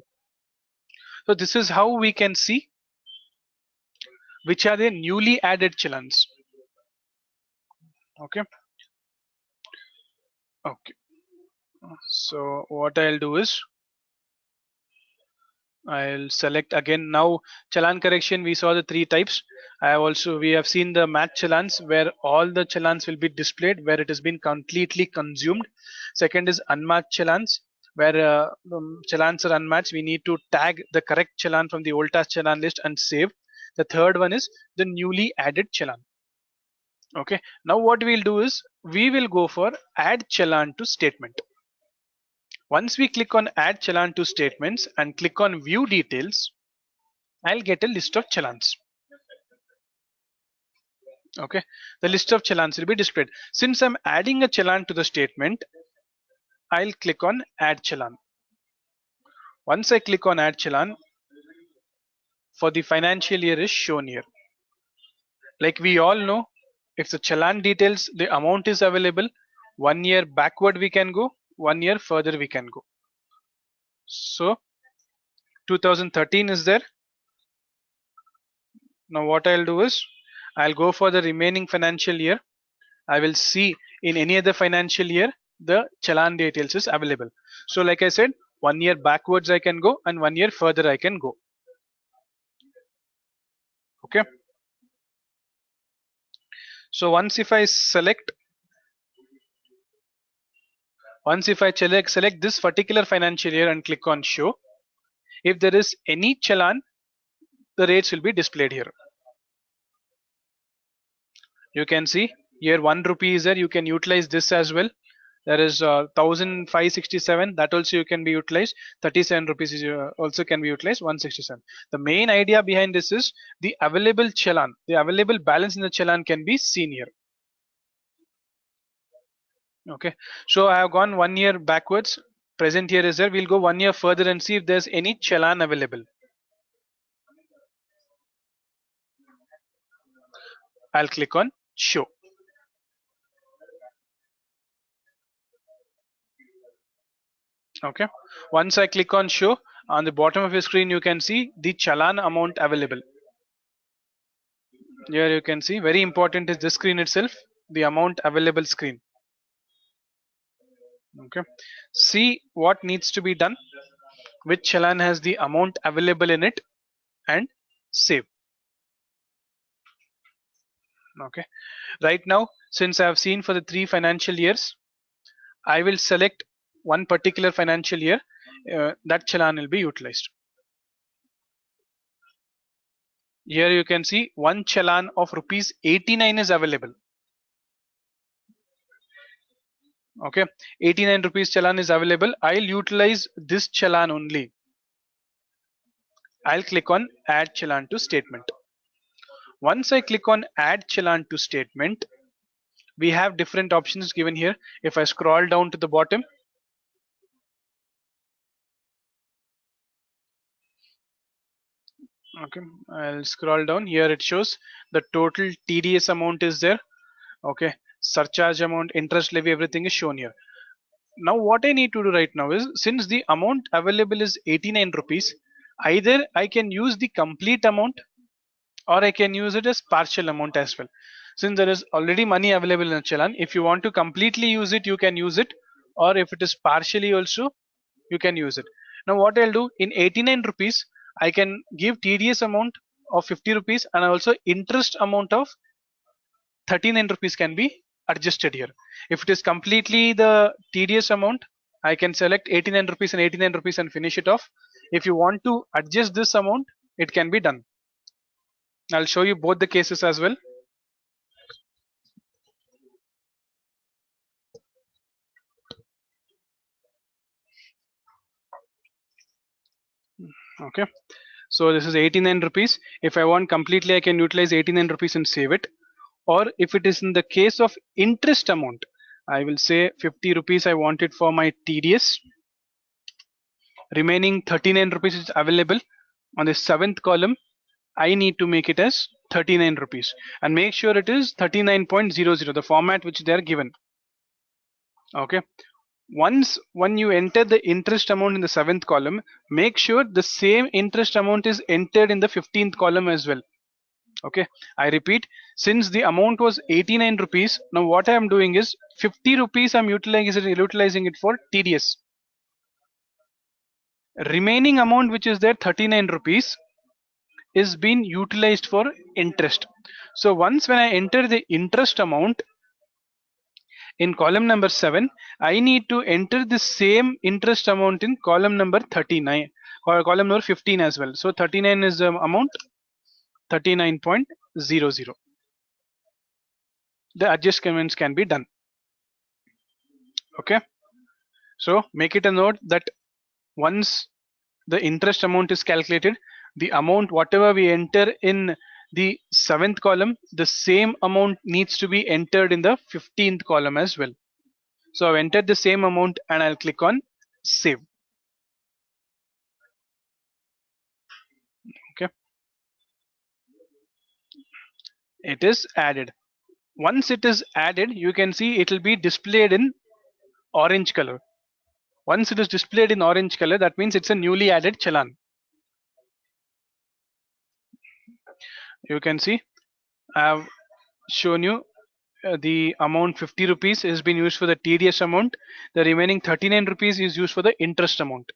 Speaker 1: So this is how we can see which are the newly added challans. Okay. Okay. So what I'll do is, I'll select again. Now challan correction, we saw the three types. We have seen the match challans where all the challans will be displayed where it has been completely consumed. Second is unmatched challans where challans are unmatched. We need to tag the correct challan from the old task challan list and save. The third one is the newly added challan. Okay, now what we'll do is we will go for add challan to statement. Once we click on add challan to statements and click on view details, I'll get a list of challans. Okay, the list of challans will be displayed. Since I'm adding a challan to the statement, I'll click on add challan. Once I click on add challan, for the financial year is shown here. Like we all know, if the challan details, the amount is available, 1 year backward we can go, 1 year further we can go. So 2013 is there. Now what I'll do is I'll go for the remaining financial year. I will see in any other financial year the challan details is available. So like I said, 1 year backwards I can go and 1 year further I can go. Okay. So once if I select this particular financial year and click on show, if there is any challan, the rates will be displayed here. You can see here 1 rupee is there. You can utilize this as well. There is 1567, that also you can be utilized. 37 rupees is, also can be utilized. 167. The main idea behind this is the available challan, the available balance in the challan can be seen here. Okay, so I have gone 1 year backwards. Present here is there. We'll go 1 year further and see if there's any challan available. I'll click on show. Okay, once I click on show, on the bottom of your screen you can see the challan amount available. Here you can see, very important is this screen itself, the amount available screen. Okay, see what needs to be done, which challan has the amount available in it, and save. Okay, right now since I have seen for the 3 financial years, I will select one particular financial year, that challan will be utilized. Here you can see one challan of rupees 89 is available. Okay, 89 rupees challan is available. I'll utilize this challan only. I'll click on add challan to statement. Once I click on add challan to statement, we have different options given here. If I scroll down to the bottom, okay, I'll scroll down. Here it shows the total TDS amount is there. Okay, surcharge amount, interest levy, everything is shown here. Now what I need to do right now is, since the amount available is 89 rupees, either I can use the complete amount or I can use it as partial amount as well. Since there is already money available in a challan, if you want to completely use it, you can use it, or if it is partially also, you can use it. Now what I'll do, in 89 rupees, I can give TDS amount of 50 rupees and also interest amount of 39 rupees can be adjusted here. If it is completely the TDS amount, I can select 89 rupees and 89 rupees and finish it off. If you want to adjust this amount, it can be done. I'll show you both the cases as well. Okay, so this is 89 rupees. If I want completely, I can utilize 89 rupees and save it. Or if it is in the case of interest amount, I will say 50 rupees I want it for my TDS. Remaining 39 rupees is available. On the 7th column, I need to make it as 39 rupees and make sure it is 39.00, the format which they are given. Okay, when you enter the interest amount in the 7th column, make sure the same interest amount is entered in the 15th column as well. Okay, I repeat, since the amount was 89 rupees, now what I am doing is 50 rupees I'm utilizing it for TDS. remaining amount which is there 39 rupees is being utilized for interest. So once when I enter the interest amount in column number 7, I need to enter the same interest amount in column number 39 or column number 15 as well. So 39 is the amount 39.00. The adjustments can be done. Okay, so make it a note that once the interest amount is calculated, the amount whatever we enter in the 7th column, the same amount needs to be entered in the 15th column as well. So I've entered the same amount and I'll click on save. Okay, it is added. Once it is added, you can see it will be displayed in orange color. Once it is displayed in orange color, that means it's a newly added challan. You can see I have shown you the amount 50 rupees has been used for the TDS amount. The remaining 39 rupees is used for the interest amount.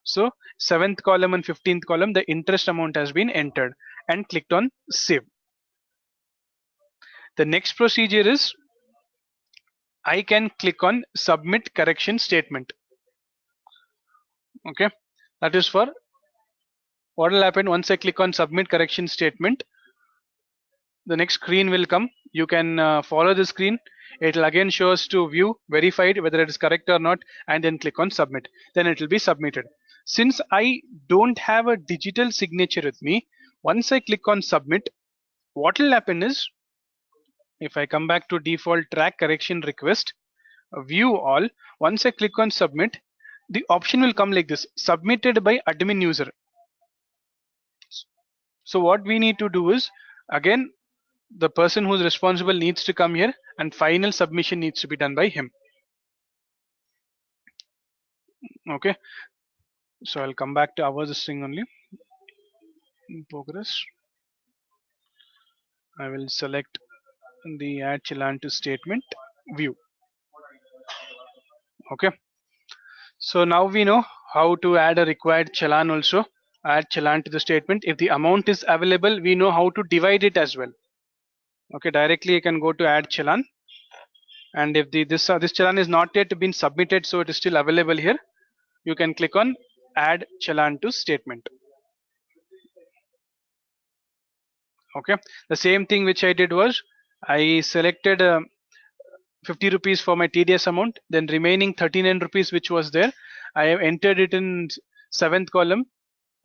Speaker 1: So 7th column and 15th column, the interest amount has been entered and clicked on save. The next procedure is I can click on submit correction statement. Okay, that is for what will happen once I click on submit correction statement. The next screen will come. You can follow the screen. It will again show us to view verified whether it is correct or not, and then click on submit. Then it will be submitted. Since I don't have a digital signature with me, once I click on submit, what will happen is if I come back to default track correction request, view all, once I click on submit, the option will come like this, submitted by admin user. So what we need to do is, again, the person who's responsible needs to come here and final submission needs to be done by him. Okay, so I'll come back to our string only in progress. I will select the add challan to statement view. Okay, so now we know how to add a required challan also. Add challan to the statement. If the amount is available, we know how to divide it as well. Okay, directly you can go to add challan, and if this challan is not yet been submitted, so it is still available here, you can click on add challan to statement. Okay, the same thing which I did was I selected 50 rupees for my TDS amount, then remaining 39 rupees which was there, I have entered it in 7th column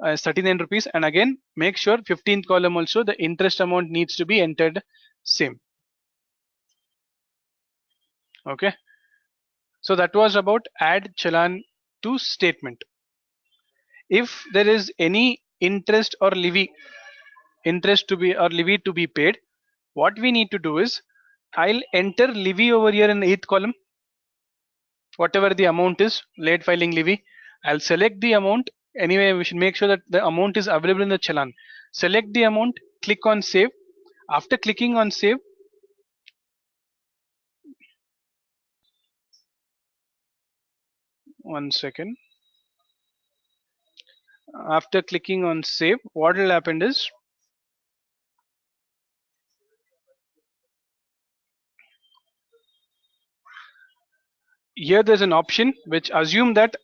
Speaker 1: as 39 rupees, and again make sure 15th column also the interest amount needs to be entered same. Okay, so that was about add challan to statement. If there is any interest or levy to be paid, what we need to do is I'll enter levy over here in 8th column, whatever the amount is late filing levy. I'll select the amount. Anyway, we should make sure that the amount is available in the challan. Select the amount, click on save. After clicking on save, one second. After clicking on save, what will happen is here there's an option which assume that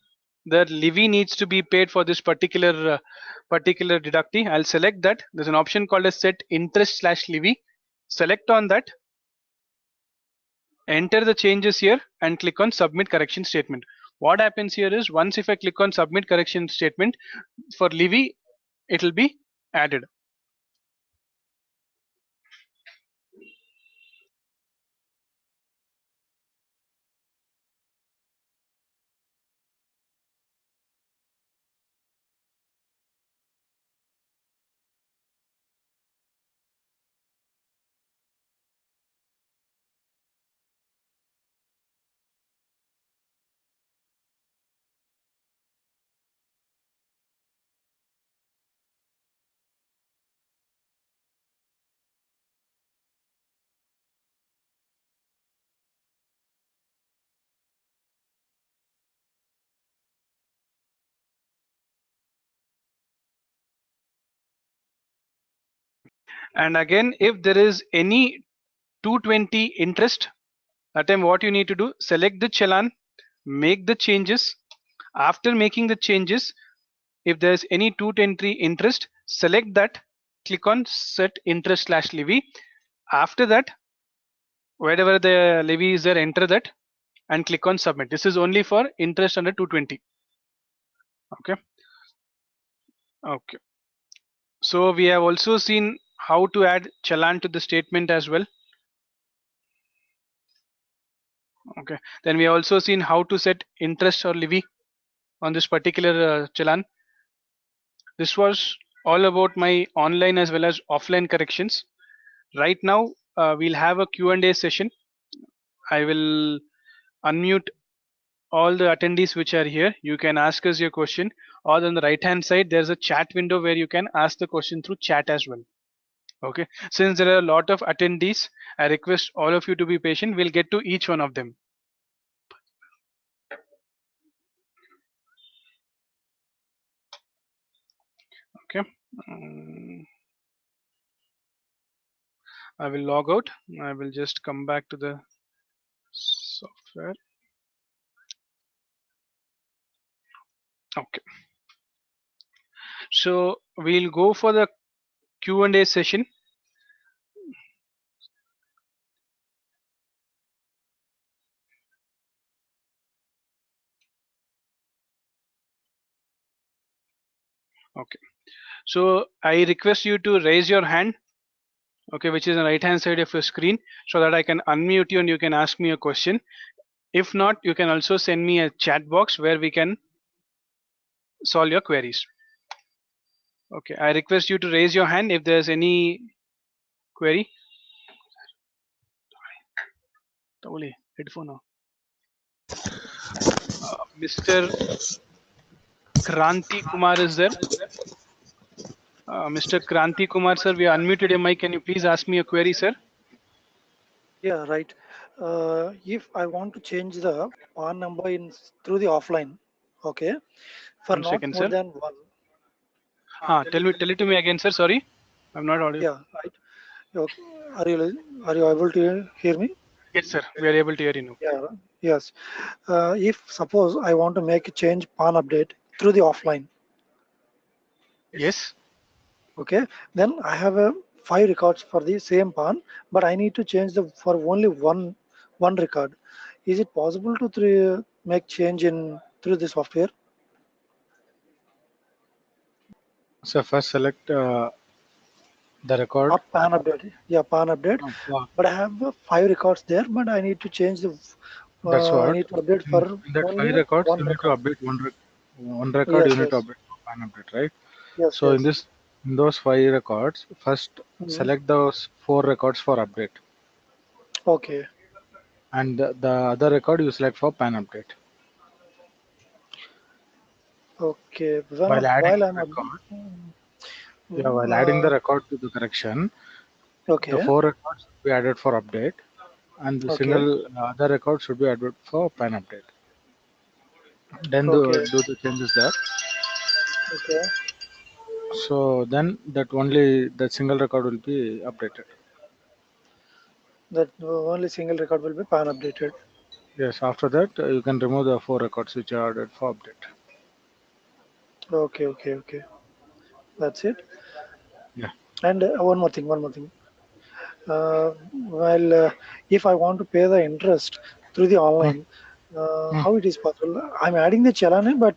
Speaker 1: the levy needs to be paid for this particular deductee. I'll select that. There's an option called as set interest slash levy. Select on that, enter the changes here and click on submit correction statement. What happens here is once if I click on submit correction statement for levy, it will be added. And again, if there is any 220 interest, that time what you need to do, select the challan, make the changes. After making the changes, if there's any 220 interest, select that, click on set interest slash levy. After that, wherever the levy is there, enter that and click on submit. This is only for interest under 220. Okay. Okay. So we have also seen how to add challan to the statement as well. Okay. Then we have also seen how to set interest or levy on this particular challan. This was all about my online as well as offline corrections. Right now, we'll have a Q&A session. I will unmute all the attendees which are here. You can ask us your question, or on the right hand side there's a chat window where you can ask the question through chat as well. Okay, since there are a lot of attendees, I request all of you to be patient. We'll get to each one of them. Okay. I will log out. I will just come back to the software. Okay, so we'll go for the Q&A session. Okay, so I request you to raise your hand, okay, which is on the right hand side of your screen, so that I can unmute you and you can ask me a question. If not, you can also send me a chat box where we can solve your queries. Okay, I request you to raise your hand if there's any query. Headphone. Mr. Kranti Kumar is there. Mr. Kranti Kumar sir, we unmuted your mic. Can you please ask me a query, sir?
Speaker 2: Yeah, right. If I want to change the PAN number in through the offline, okay, for
Speaker 1: 1
Speaker 2: not
Speaker 1: second,
Speaker 2: more
Speaker 1: sir.
Speaker 2: than one.
Speaker 1: Tell it to me again, sir. Sorry, I'm not audible.
Speaker 2: Yeah, right. Okay. Are you able to hear me?
Speaker 1: Yes, sir. We are able to hear you now.
Speaker 2: Yeah. Yes. If suppose I want to make a change PAN update through the offline,
Speaker 1: Yes.
Speaker 2: okay, then I have a 5 records for the same PAN, but I need to change the for only one record. Is it possible to make change in through the software?
Speaker 1: So first select the record.
Speaker 2: Not PAN update. Yeah, PAN update. But I have 5 records there, but I need to change the.
Speaker 1: That's
Speaker 2: I
Speaker 1: what.
Speaker 2: need to update
Speaker 1: In,
Speaker 2: for
Speaker 1: in that
Speaker 2: only
Speaker 1: 5 records,
Speaker 2: one
Speaker 1: you need to
Speaker 2: record.
Speaker 1: update one record. You
Speaker 2: Yes,
Speaker 1: need to
Speaker 2: yes,
Speaker 1: update for PAN update, right?
Speaker 2: yes,
Speaker 1: So
Speaker 2: yes.
Speaker 1: in those 5 records, first
Speaker 2: Mhm.
Speaker 1: select those 4 records for update,
Speaker 2: Okay,
Speaker 1: and the other record you select for PAN update.
Speaker 2: okay.
Speaker 1: While adding
Speaker 2: While
Speaker 1: the
Speaker 2: I'm
Speaker 1: record, yeah,
Speaker 2: mm,
Speaker 1: while adding the record to the correction, the
Speaker 2: okay,
Speaker 1: 4 records should be added for update, and the
Speaker 2: okay,
Speaker 1: single other record should be added for PAN update. Then
Speaker 2: okay,
Speaker 1: do the changes there.
Speaker 2: okay.
Speaker 1: So then that only that single record will be updated.
Speaker 2: That only single record will be PAN updated.
Speaker 1: Yes, after that you can remove the 4 records which are added for update.
Speaker 2: Okay, okay, okay. That's it.
Speaker 1: Yeah.
Speaker 2: And one more thing. Well, if I want to pay the interest through the
Speaker 1: Mm,
Speaker 2: online,
Speaker 1: mm.
Speaker 2: how it is possible? I'm adding the chalana, but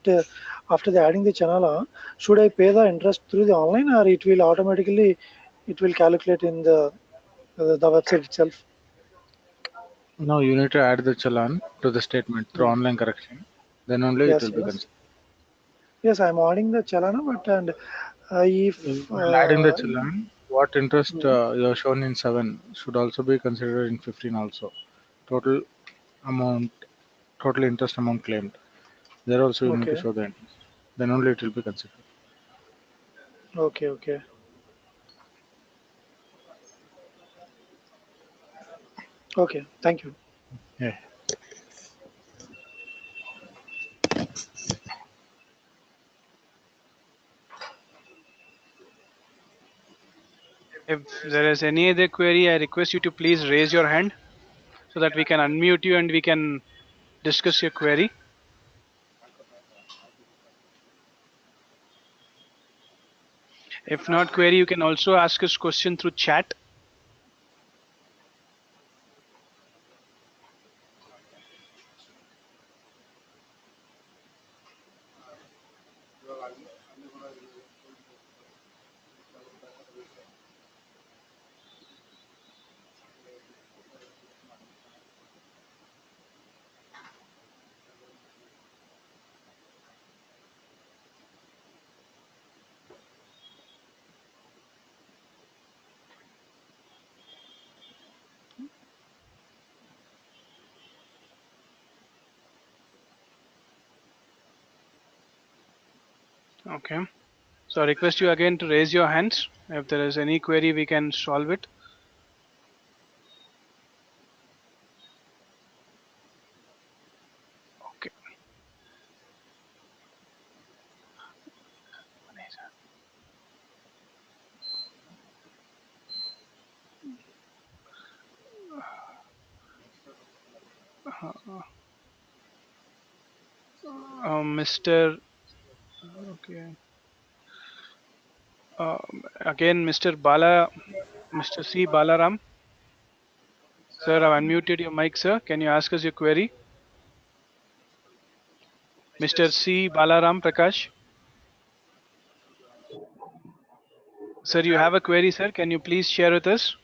Speaker 2: after the adding the chalana, should I pay the interest through the online, or it will automatically it will calculate in the website itself?
Speaker 1: Now you need to add the challan to the statement through
Speaker 2: Hmm.
Speaker 1: online correction. Then only it will
Speaker 2: Yes,
Speaker 1: be
Speaker 2: yes,
Speaker 1: considered.
Speaker 2: yes. I'm adding the chalana, but and if
Speaker 1: While adding the challan, what interest
Speaker 2: hmm,
Speaker 1: you have shown in 7 should also be considered in 15 also. Total amount, total interest amount claimed. There also you need to
Speaker 2: okay,
Speaker 1: show the interest. Then only it will be considered.
Speaker 2: okay, okay, okay. Thank you.
Speaker 1: Yeah. If there is any other query, I request you to please raise your hand so that we can unmute you and we can discuss your query. If not query, you can also ask us question through chat. Okay. So I request you again to raise your hands. If there is any query, we can solve it. Okay. Mr. Okay. Again, Mr. C. Balaram. Sir, I've unmuted your mic, sir. Can you ask us your query? Mr. C. Balaram Prakash. Sir, you have a query, sir. Can you please share with us?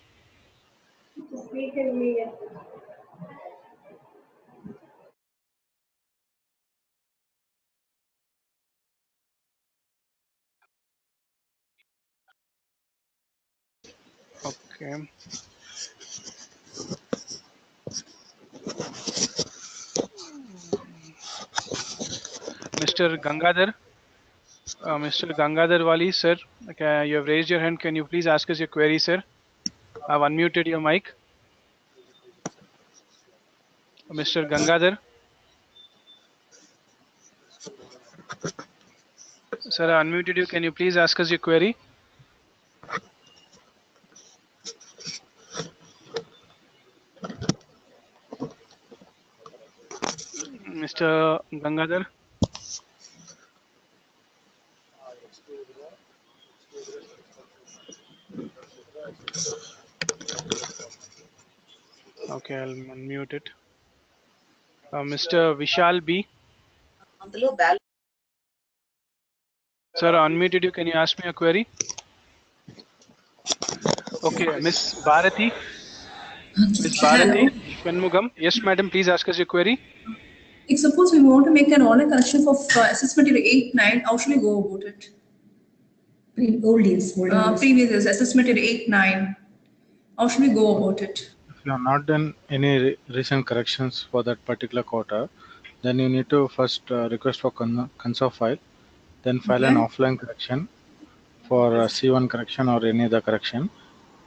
Speaker 1: Okay. Mr. Gangadhar. Mr. Gangadhar Wali, sir. Okay, you have raised your hand. Can you please ask us your query, sir? I've unmuted your mic. Mr. Gangadhar. Sir, I unmuted you. Can you please ask us your query? Mr. Gangadhar. Okay, I'll unmute it. Mr. Vishal B. Sir, I unmuted you. Can you ask me a query? Okay, Miss Bharati. Miss Bharati
Speaker 3: Hello.
Speaker 1: Shanmugam. Yes, madam, please ask us your query.
Speaker 3: If suppose we want to make an online correction for assessment year 8, 9, how should we go about it?
Speaker 4: Old years, old years.
Speaker 3: Previous years, assessment year 8, 9. How should we go about it?
Speaker 5: If you have not done any recent corrections for that particular quarter, then you need to first request for console file, then file an
Speaker 3: Okay.
Speaker 5: offline correction for C1 correction or any other correction.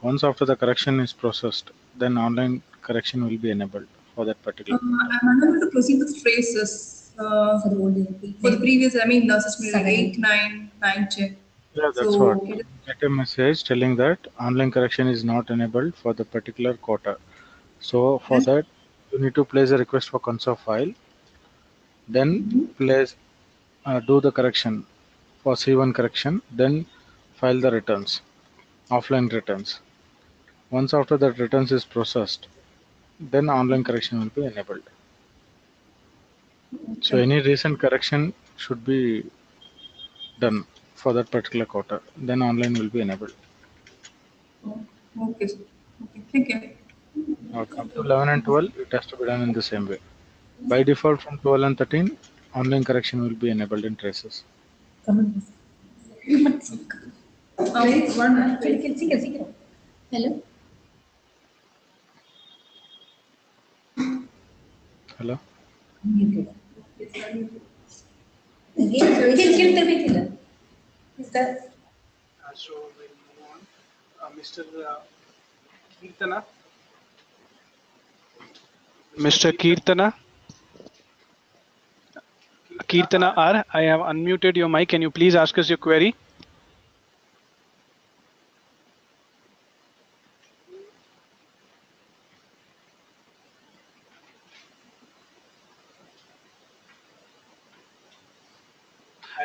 Speaker 5: Once after the correction is processed, then online correction will be enabled for that particular quarter.
Speaker 3: I'm unable to proceed with phrases
Speaker 4: For the old year.
Speaker 3: for the previous, I mean, the assessment year
Speaker 4: Seven.
Speaker 3: 8, 9, 9 check.
Speaker 5: Yeah, that's what.
Speaker 3: So,
Speaker 5: Get a message telling that online correction is not enabled for the particular quarter. So for
Speaker 3: yes.
Speaker 5: that, you need to place a request for console file, then place do the correction for C1 correction, then file the returns, offline returns. Once after that returns is processed, then online correction will be enabled. So
Speaker 3: Okay.
Speaker 5: any recent correction should be done for that particular quarter, then online will be enabled.
Speaker 3: Okay. Okay. Thank you.
Speaker 5: Up to 11 and 12, it has to be done in the same way. By default, from 12 and 13, online correction will be enabled in traces.
Speaker 4: Come on.
Speaker 3: One minute.
Speaker 4: Singing. Hello.
Speaker 5: Hello?
Speaker 4: Muted. Again, is that
Speaker 1: So we'll move on. Mr. Kirtana. Mr. Kirtana. Kirtana R. I have unmuted your mic. Can you please ask us your query?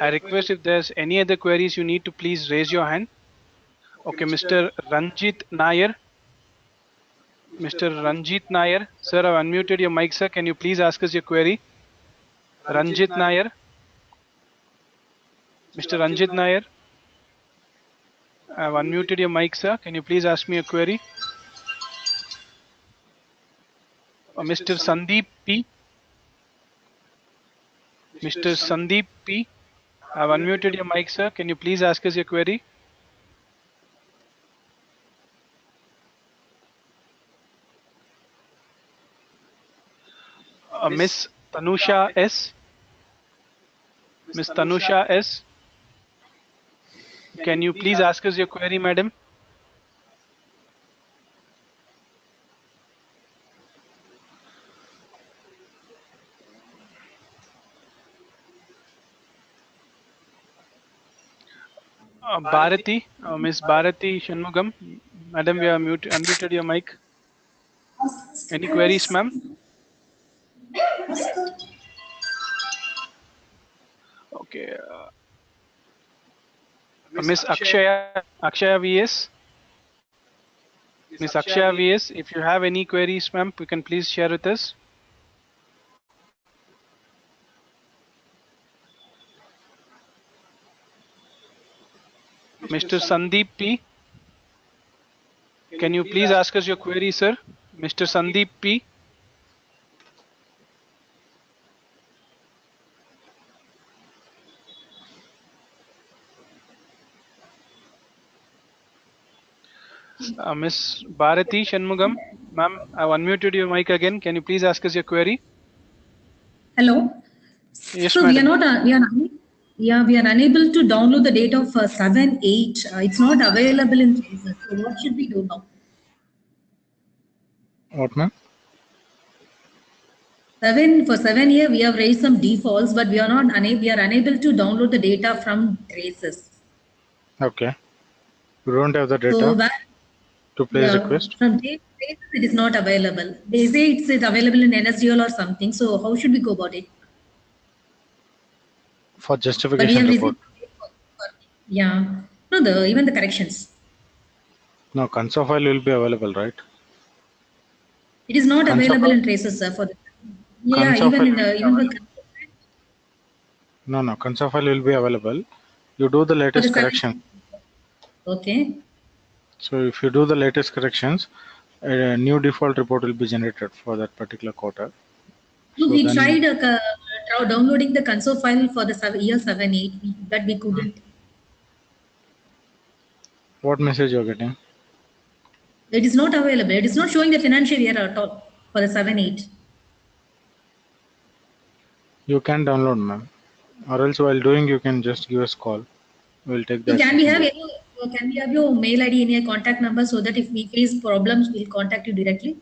Speaker 1: I request if there's any other queries you need to please raise your hand. Okay, Mr. Ranjit Nair. Mr. Ranjit Nair, sir, I've unmuted your mic, sir. Can you please ask us your query? Ranjit Nair. Mr. Ranjit Nair, I've unmuted your mic, sir. Can you please ask me a query? Mr. Sandeep P. Mr. Sandeep P. I've unmuted your mic, sir. Can you please ask us your query? Miss Tanusha S. Miss Tanusha S. Can you please ask us your query, madam? Bharati, Miss Bharati Shanmugam. Madam, we are unmuted your mic. Any queries, ma'am? Okay. Miss Akshaya VS. Miss Akshaya VS, if you have any queries, ma'am, you can please share with us. Mr. Sandeep P. Can you please ask us your query, sir? Mr. Sandeep P. Miss Bharati Shanmugam, ma'am, I've unmuted your mic again. Can you please ask us your query?
Speaker 3: Hello.
Speaker 1: Yes,
Speaker 3: So we are
Speaker 1: madam.
Speaker 3: not, we are unable to download the data of 7.8. It's not available in Traces. So what should we do now?
Speaker 5: What, ma'am?
Speaker 3: For 7 year, we have raised some defaults, but we are not unable. We are unable to download the data from Traces.
Speaker 5: Okay. You don't have the
Speaker 3: So
Speaker 5: data
Speaker 3: where,
Speaker 5: to place
Speaker 3: yeah,
Speaker 5: request
Speaker 3: from Traces it is not available. They say it's available in NSDL or something. So how should we go about it?
Speaker 5: for
Speaker 3: But we
Speaker 5: justification
Speaker 3: have
Speaker 5: report.
Speaker 3: received, yeah, no, even the corrections.
Speaker 5: No, console file will be available, right?
Speaker 3: It is not
Speaker 5: Console
Speaker 3: available
Speaker 5: file,
Speaker 3: in Traces, sir. For the, yeah,
Speaker 5: console
Speaker 3: even
Speaker 5: file
Speaker 3: in
Speaker 5: will
Speaker 3: the
Speaker 5: be
Speaker 3: even for
Speaker 5: available. No, console file will be available. You do the
Speaker 3: for the
Speaker 5: latest
Speaker 3: 7.
Speaker 5: correction.
Speaker 3: Okay.
Speaker 5: So if you do the latest corrections, a new default report will be generated for that particular quarter.
Speaker 3: No,
Speaker 5: So
Speaker 3: we
Speaker 5: then,
Speaker 3: tried downloading the console file for the year 7.8, but we couldn't.
Speaker 5: what message you're getting?
Speaker 3: It is not available. It is not showing the financial year at all for the 7.8.
Speaker 5: You can download, ma'am. Or else while doing, you can just give us call. We'll take the
Speaker 3: So
Speaker 5: action from there.
Speaker 3: can we have your mail ID and your contact number so that if we face problems, we'll contact you directly?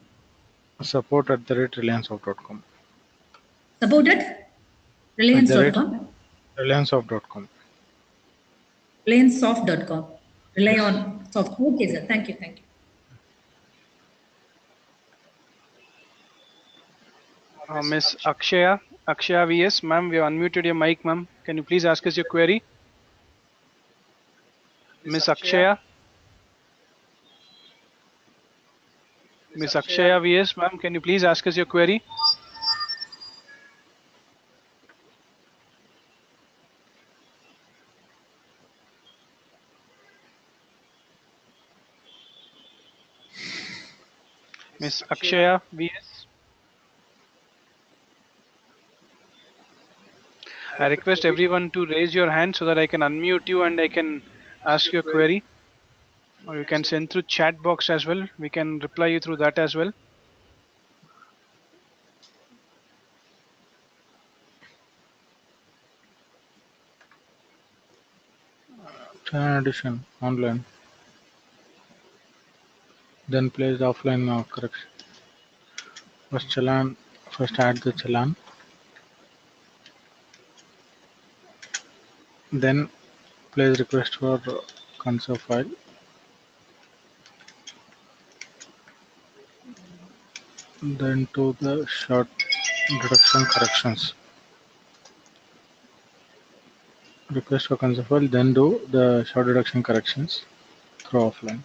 Speaker 5: Support@relianceoft.com.
Speaker 3: Support at
Speaker 5: At the rate
Speaker 3: reliance.com,
Speaker 5: relianceoft.com.
Speaker 3: reliancesoft.com. Rely
Speaker 5: Yes.
Speaker 3: on soft. Okay, sir. Thank you. Thank you.
Speaker 1: Miss Akshaya VS, ma'am, we have unmuted your mic, ma'am. Can you please ask us your query? Miss Akshaya. Miss Akshaya VS, ma'am, can you please ask us your query? Miss Akshaya VS. I request everyone to raise your hand so that I can unmute you and I can ask your query. Or you can send through chat box as well. We can reply you through that as well.
Speaker 5: Channel addition online. Then place offline correction. First challan. First add the challan. Then place request for console file. Then to the short introduction corrections. request for console file, then do the short reduction corrections through offline.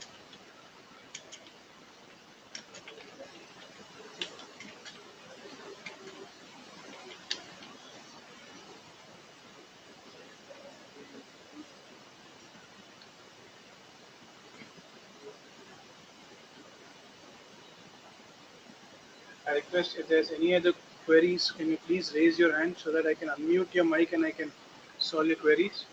Speaker 1: I request if there's any other queries, can you please raise your hand so that I can unmute your mic and I can solve your queries.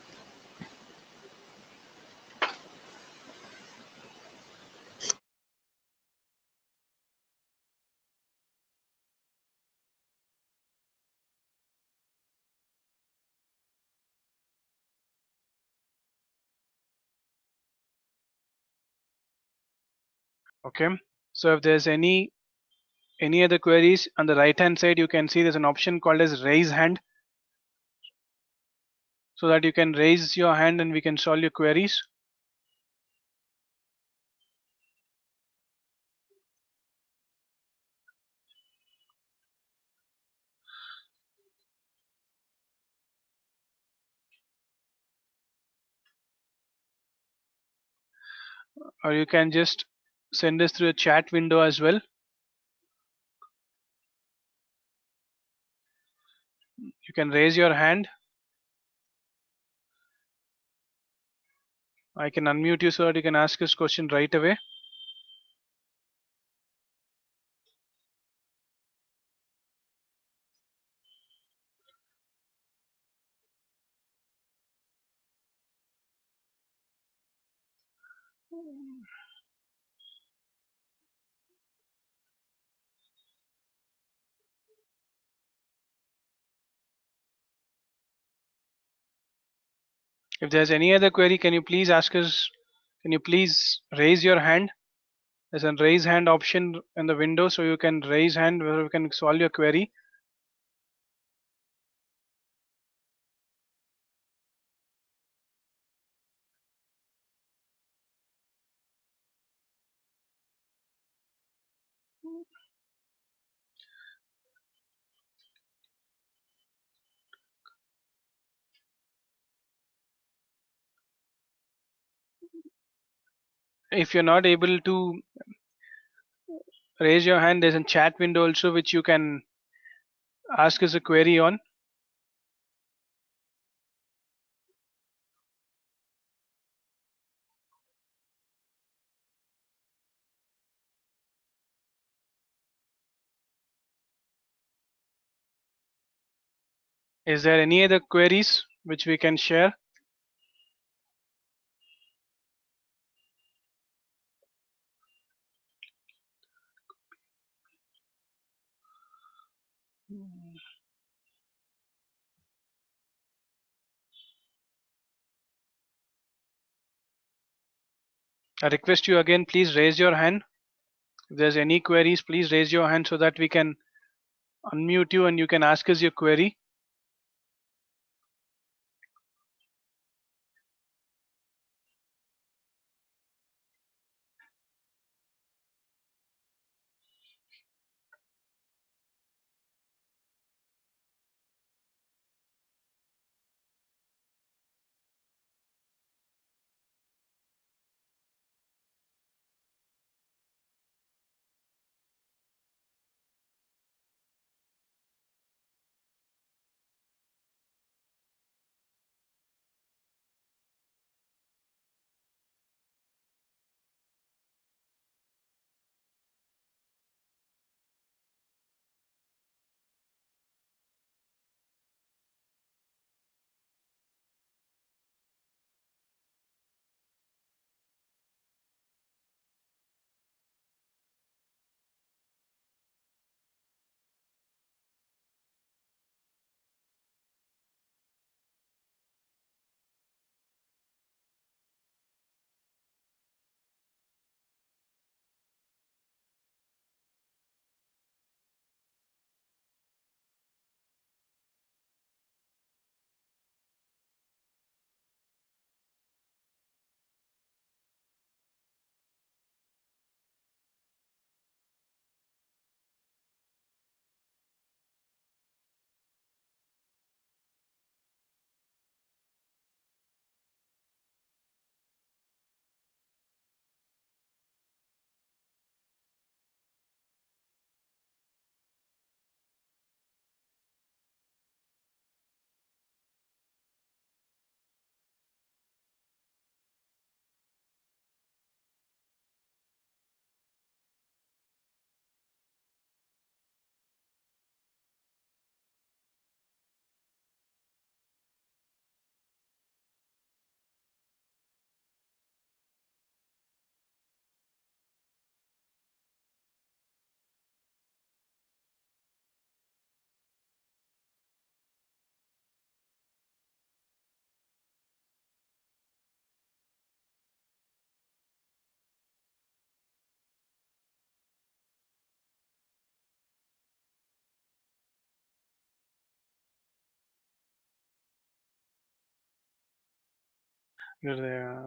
Speaker 1: Okay, so if there's any other queries, on the right hand side you can see there's an option called as raise hand, so that you can raise your hand and we can solve your queries. Or you can just send us through a chat window as well. You can raise your hand. I can unmute you so that you can ask us question right away. If there's any other query, can you please ask us, can you please raise your hand? There's a raise hand option in the window, so you can raise hand where we can solve your query. If you're not able to raise your hand, there's a chat window also which you can ask us a query on. Is there any other queries which we can share? I request you again, please raise your hand. If there's any queries, please raise your hand so that we can unmute you and you can ask us your query.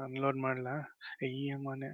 Speaker 1: Unload ಮಾಡಲಾ ಈ ಮನೆ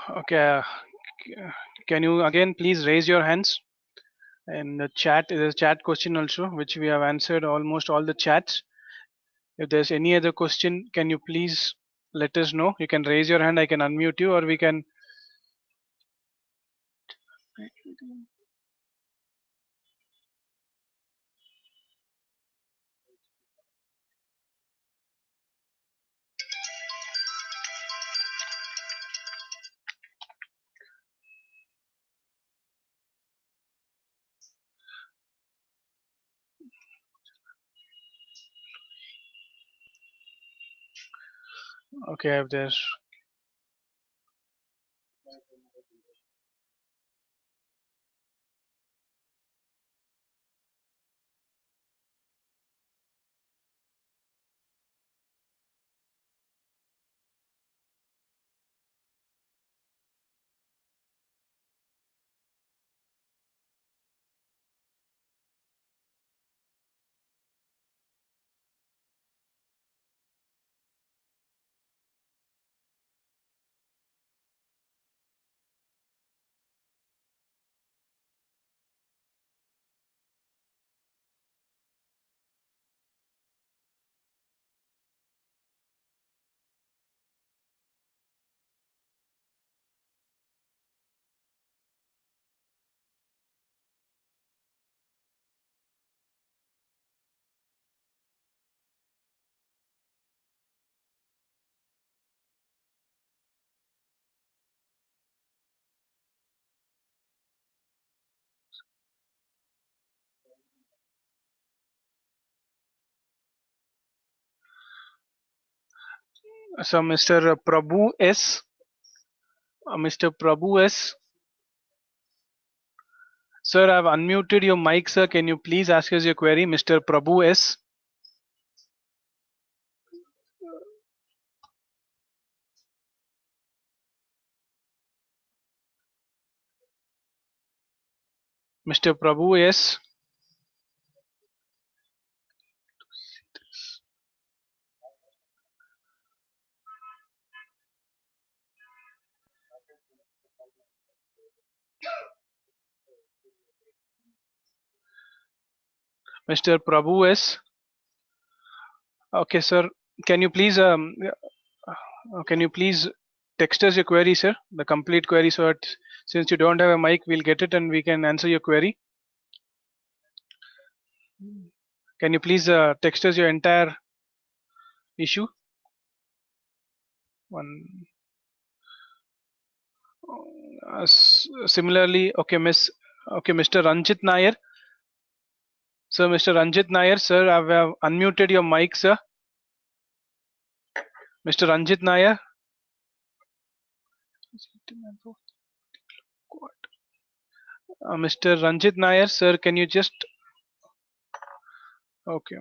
Speaker 1: Okay, can you again please raise your hands? And the chat is a chat question also, which we have answered almost all the chats. If there's any other question, can you please let us know? You can raise your hand, I can unmute you, or we can. Okay, if there's. So, Mr. Prabhu S. Mr. Prabhu S. Sir, I've unmuted your mic, sir. Can you please ask us your query, Mr. Prabhu S? Mr. Prabhu S. Mr. Prabhu S. Okay, sir. Can you please can you please text us your query, sir? The complete query, so that since you don't have a mic, we'll get it and we can answer your query. Can you please text us your entire issue? One. Similarly, okay, Mr. Ranjit Nair. So, Mr. Ranjit Nair, sir, I've unmuted your mic, sir. Mr. Ranjit Nair. Mr. Ranjit Nair, sir, can you just. Okay.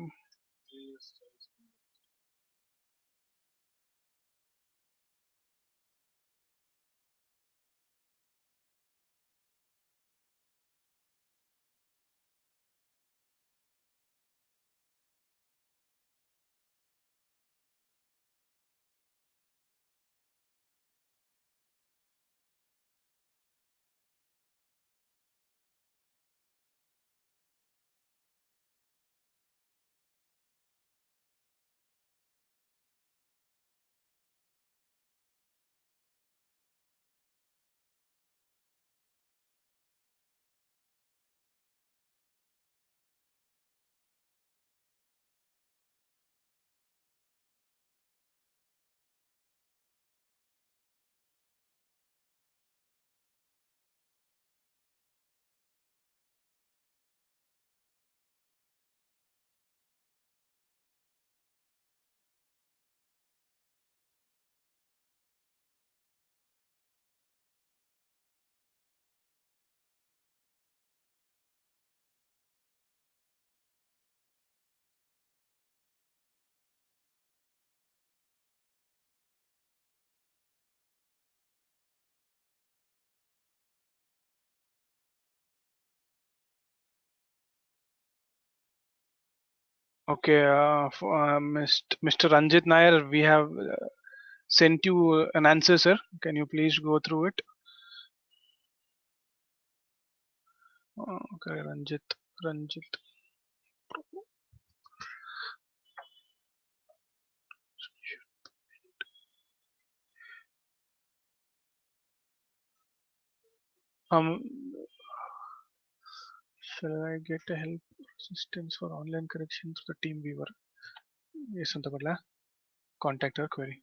Speaker 1: Okay, Mr. Ranjit Nair, we have sent you an answer, sir. Can you please go through it? Okay, Ranjit. Um, shall I get a help assistance for online corrections to the team viewer? Yes, ಅಂತ ಕೊಡ್ಲಾ? Contact or query.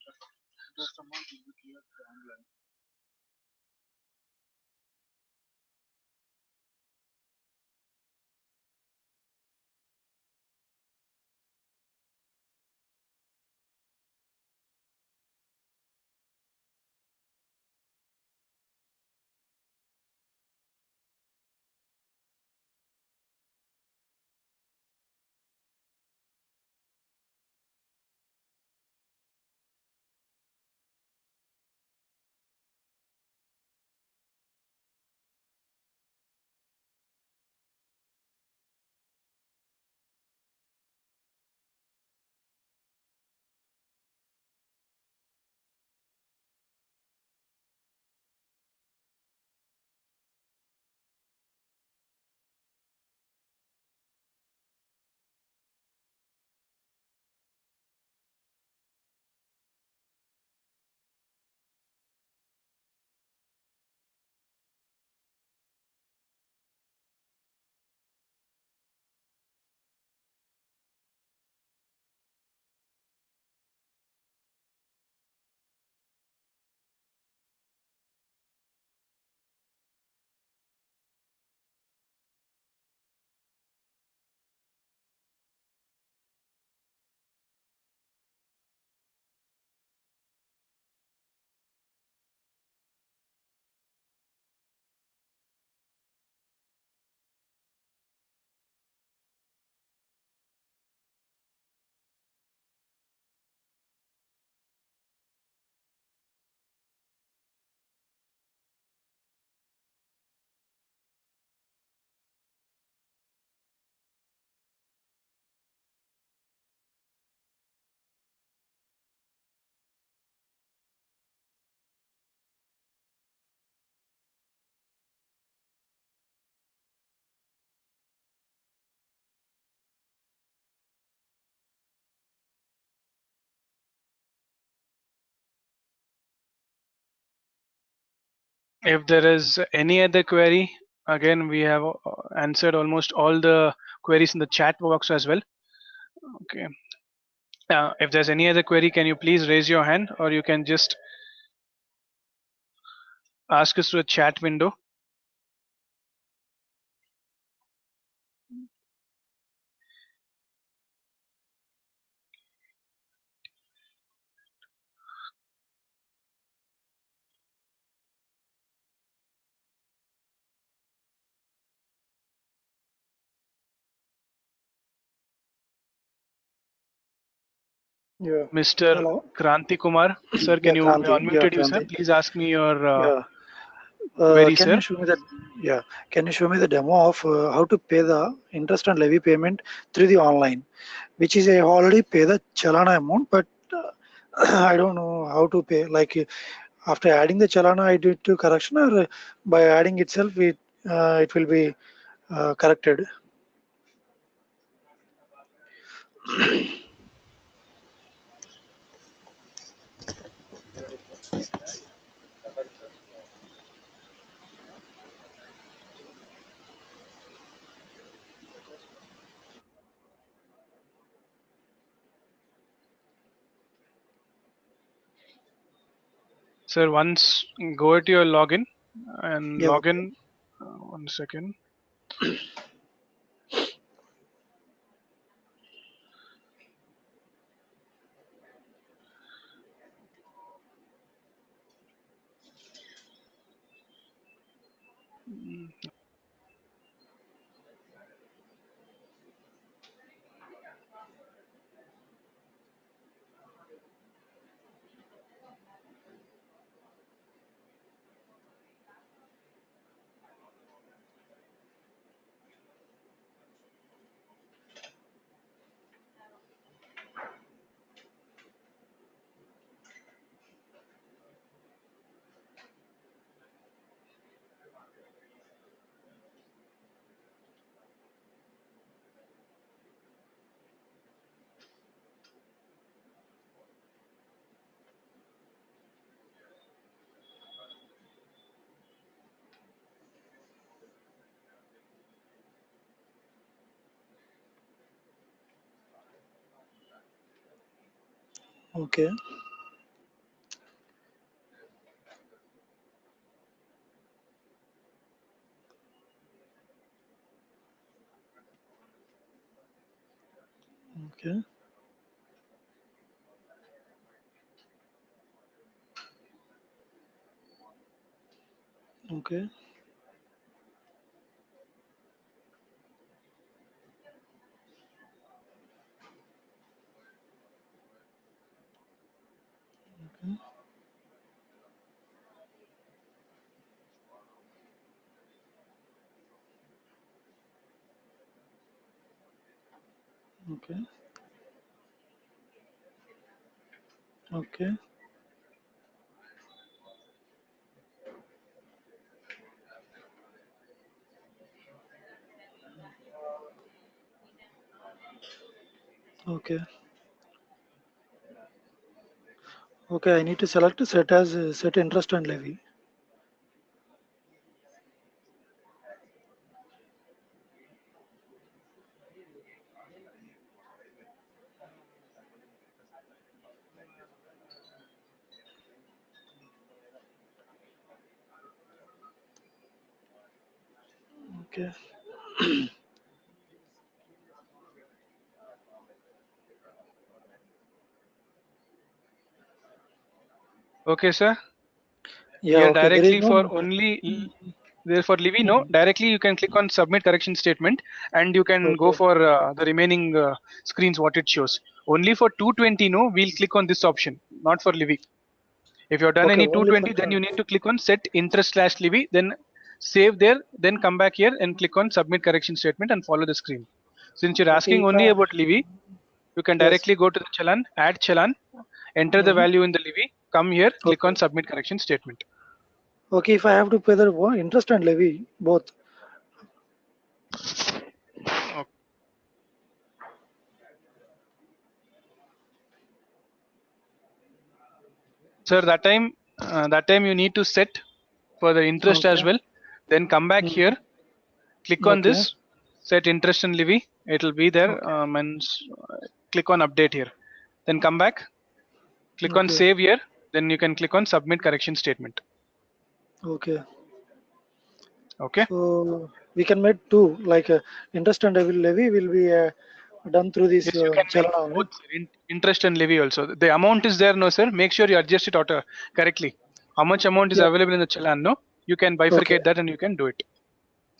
Speaker 1: If there is any other query, again we have answered almost all the queries in the chat box as well. Okay. If there's any other query, can you please raise your hand, or you can just ask us through the chat window.
Speaker 2: Yeah.
Speaker 1: Mr.
Speaker 2: Hello.
Speaker 1: Kranti Kumar, sir,
Speaker 2: Yeah,
Speaker 1: can you
Speaker 2: Kranti. Yeah,
Speaker 1: unmuted you, sir?
Speaker 2: Kranti.
Speaker 1: Please ask me your
Speaker 2: Yeah.
Speaker 1: query,
Speaker 2: Can
Speaker 1: sir.
Speaker 2: you show me the yeah? Can you show me the demo of how to pay the interest and levy payment through the online? Which is I already pay the chalana amount, but I don't know how to pay. Like after adding the chalana, I do to correction, or by adding itself, it will be corrected.
Speaker 1: Sir, once go to your login and
Speaker 2: Yeah.
Speaker 1: log
Speaker 2: Okay.
Speaker 1: in. 1 second.
Speaker 2: Okay. Okay. Okay. Okay. Okay. Okay. Okay. I need to select set as set interest and levy. Okay.
Speaker 1: Okay, sir.
Speaker 2: Yeah.
Speaker 1: Here
Speaker 2: Okay. There is
Speaker 1: directly
Speaker 2: no
Speaker 1: for
Speaker 2: need.
Speaker 1: only there for Livy, no,
Speaker 2: Mhm.
Speaker 1: directly you can click on submit correction statement and you can go
Speaker 2: Okay.
Speaker 1: for the remaining screens what it shows. Only for 220, no, we'll click on this option, not for Livy. If you've done
Speaker 2: Okay.
Speaker 1: any
Speaker 2: Only for
Speaker 1: 220, then you need to click on set interest slash Livy, then save there, then come back here and click on submit correction statement and follow the screen. Since you're
Speaker 2: okay.
Speaker 1: asking
Speaker 2: If
Speaker 1: only
Speaker 2: I
Speaker 1: about Livy, you can
Speaker 2: yes.
Speaker 1: directly go to the Chalan, add Chalan, enter the
Speaker 2: Mhm.
Speaker 1: value in the Livy, come here, click
Speaker 2: Okay.
Speaker 1: on submit correction statement.
Speaker 2: Okay. If I have to pay the interest and levy both.
Speaker 1: Sir, that time you need to set for the interest as
Speaker 2: Okay.
Speaker 1: well. Then come back
Speaker 2: Mhm.
Speaker 1: here, click on
Speaker 2: Okay.
Speaker 1: this, set interest and levy. It'll be there.
Speaker 2: Okay.
Speaker 1: Click on update here. Then come back, click on
Speaker 2: Okay.
Speaker 1: save here. Then you can click on submit correction statement.
Speaker 2: Okay.
Speaker 1: Okay.
Speaker 2: So we can make two, like interest and levy will be done through this
Speaker 1: Yes, you can make
Speaker 2: Chalana only.
Speaker 1: both interest and levy also. The amount is there, no sir. Make sure you adjust it auto correctly. How much amount is
Speaker 2: Yeah.
Speaker 1: available in the challan? No, you can
Speaker 2: Okay.
Speaker 1: bifurcate that and you can do it.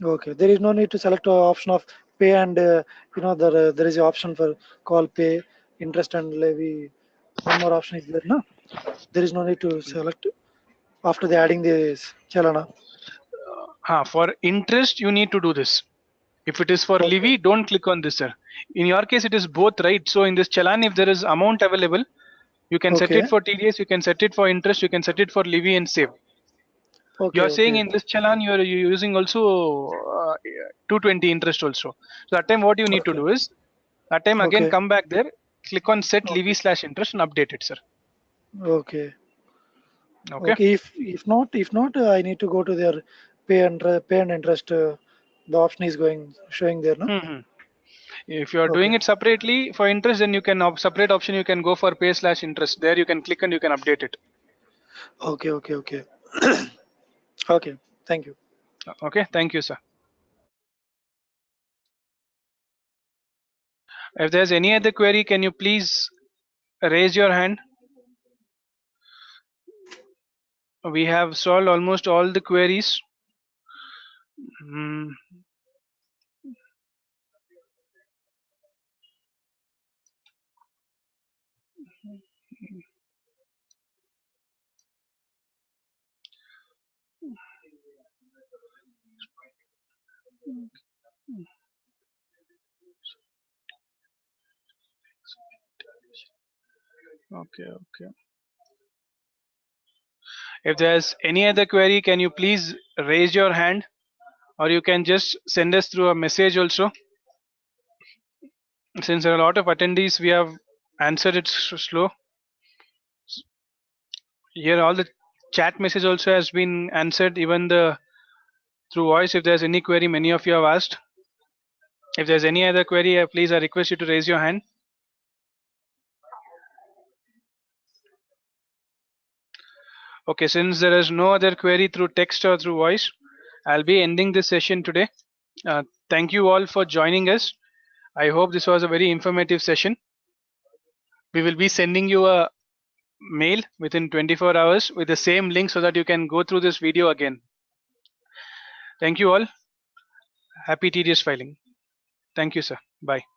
Speaker 2: Okay. There is no need to select option of pay and there is an option for call pay, interest and levy. One more option is there, no? There is no need to select after the adding this Chalana.
Speaker 1: For interest, you need to do this. If it is for
Speaker 2: Okay.
Speaker 1: levy, don't click on this, sir. In your case, it is both, right? So in this challan, if there is amount available, you can set
Speaker 2: Okay.
Speaker 1: it for TDS, you can set it for interest, you can set it for levy and save. You
Speaker 2: Okay.
Speaker 1: are saying
Speaker 2: Okay.
Speaker 1: in this challan, you're using also 220 interest also. So that time, what you need to
Speaker 2: Okay.
Speaker 1: do is that time again
Speaker 2: Okay.
Speaker 1: come back there, click on set levy
Speaker 2: Okay.
Speaker 1: slash interest and update it, sir.
Speaker 2: Okay.
Speaker 1: Okay.
Speaker 2: Okay. If not, I need to go to their pay and interest. The option is going showing there, no?
Speaker 1: Hmm. If you are
Speaker 2: Okay.
Speaker 1: doing it separately for interest, then you can separate option. You can go for pay slash interest. There you can click and you can update it.
Speaker 2: Okay. Okay. Okay. Okay. Thank you.
Speaker 1: Okay. Thank you, sir. If there's any other query, can you please raise your hand? We have solved almost all the queries. Hmm. Okay, okay. If there's any other query, can you please raise your hand, or you can just send us through a message also. Since there are a lot of attendees, we have answered it slow. Here, all the chat message also has been answered, even the through voice. If there's any query, many of you have asked. If there's any other query, please I request you to raise your hand. Okay, since there is no other query through text or through voice, I'll be ending this session today. Thank you all for joining us. I hope this was a very informative session. We will be sending you a mail within 24 hours with the same link so that you can go through this video again. Thank you all. Happy TDS filing. Thank you, sir. Bye.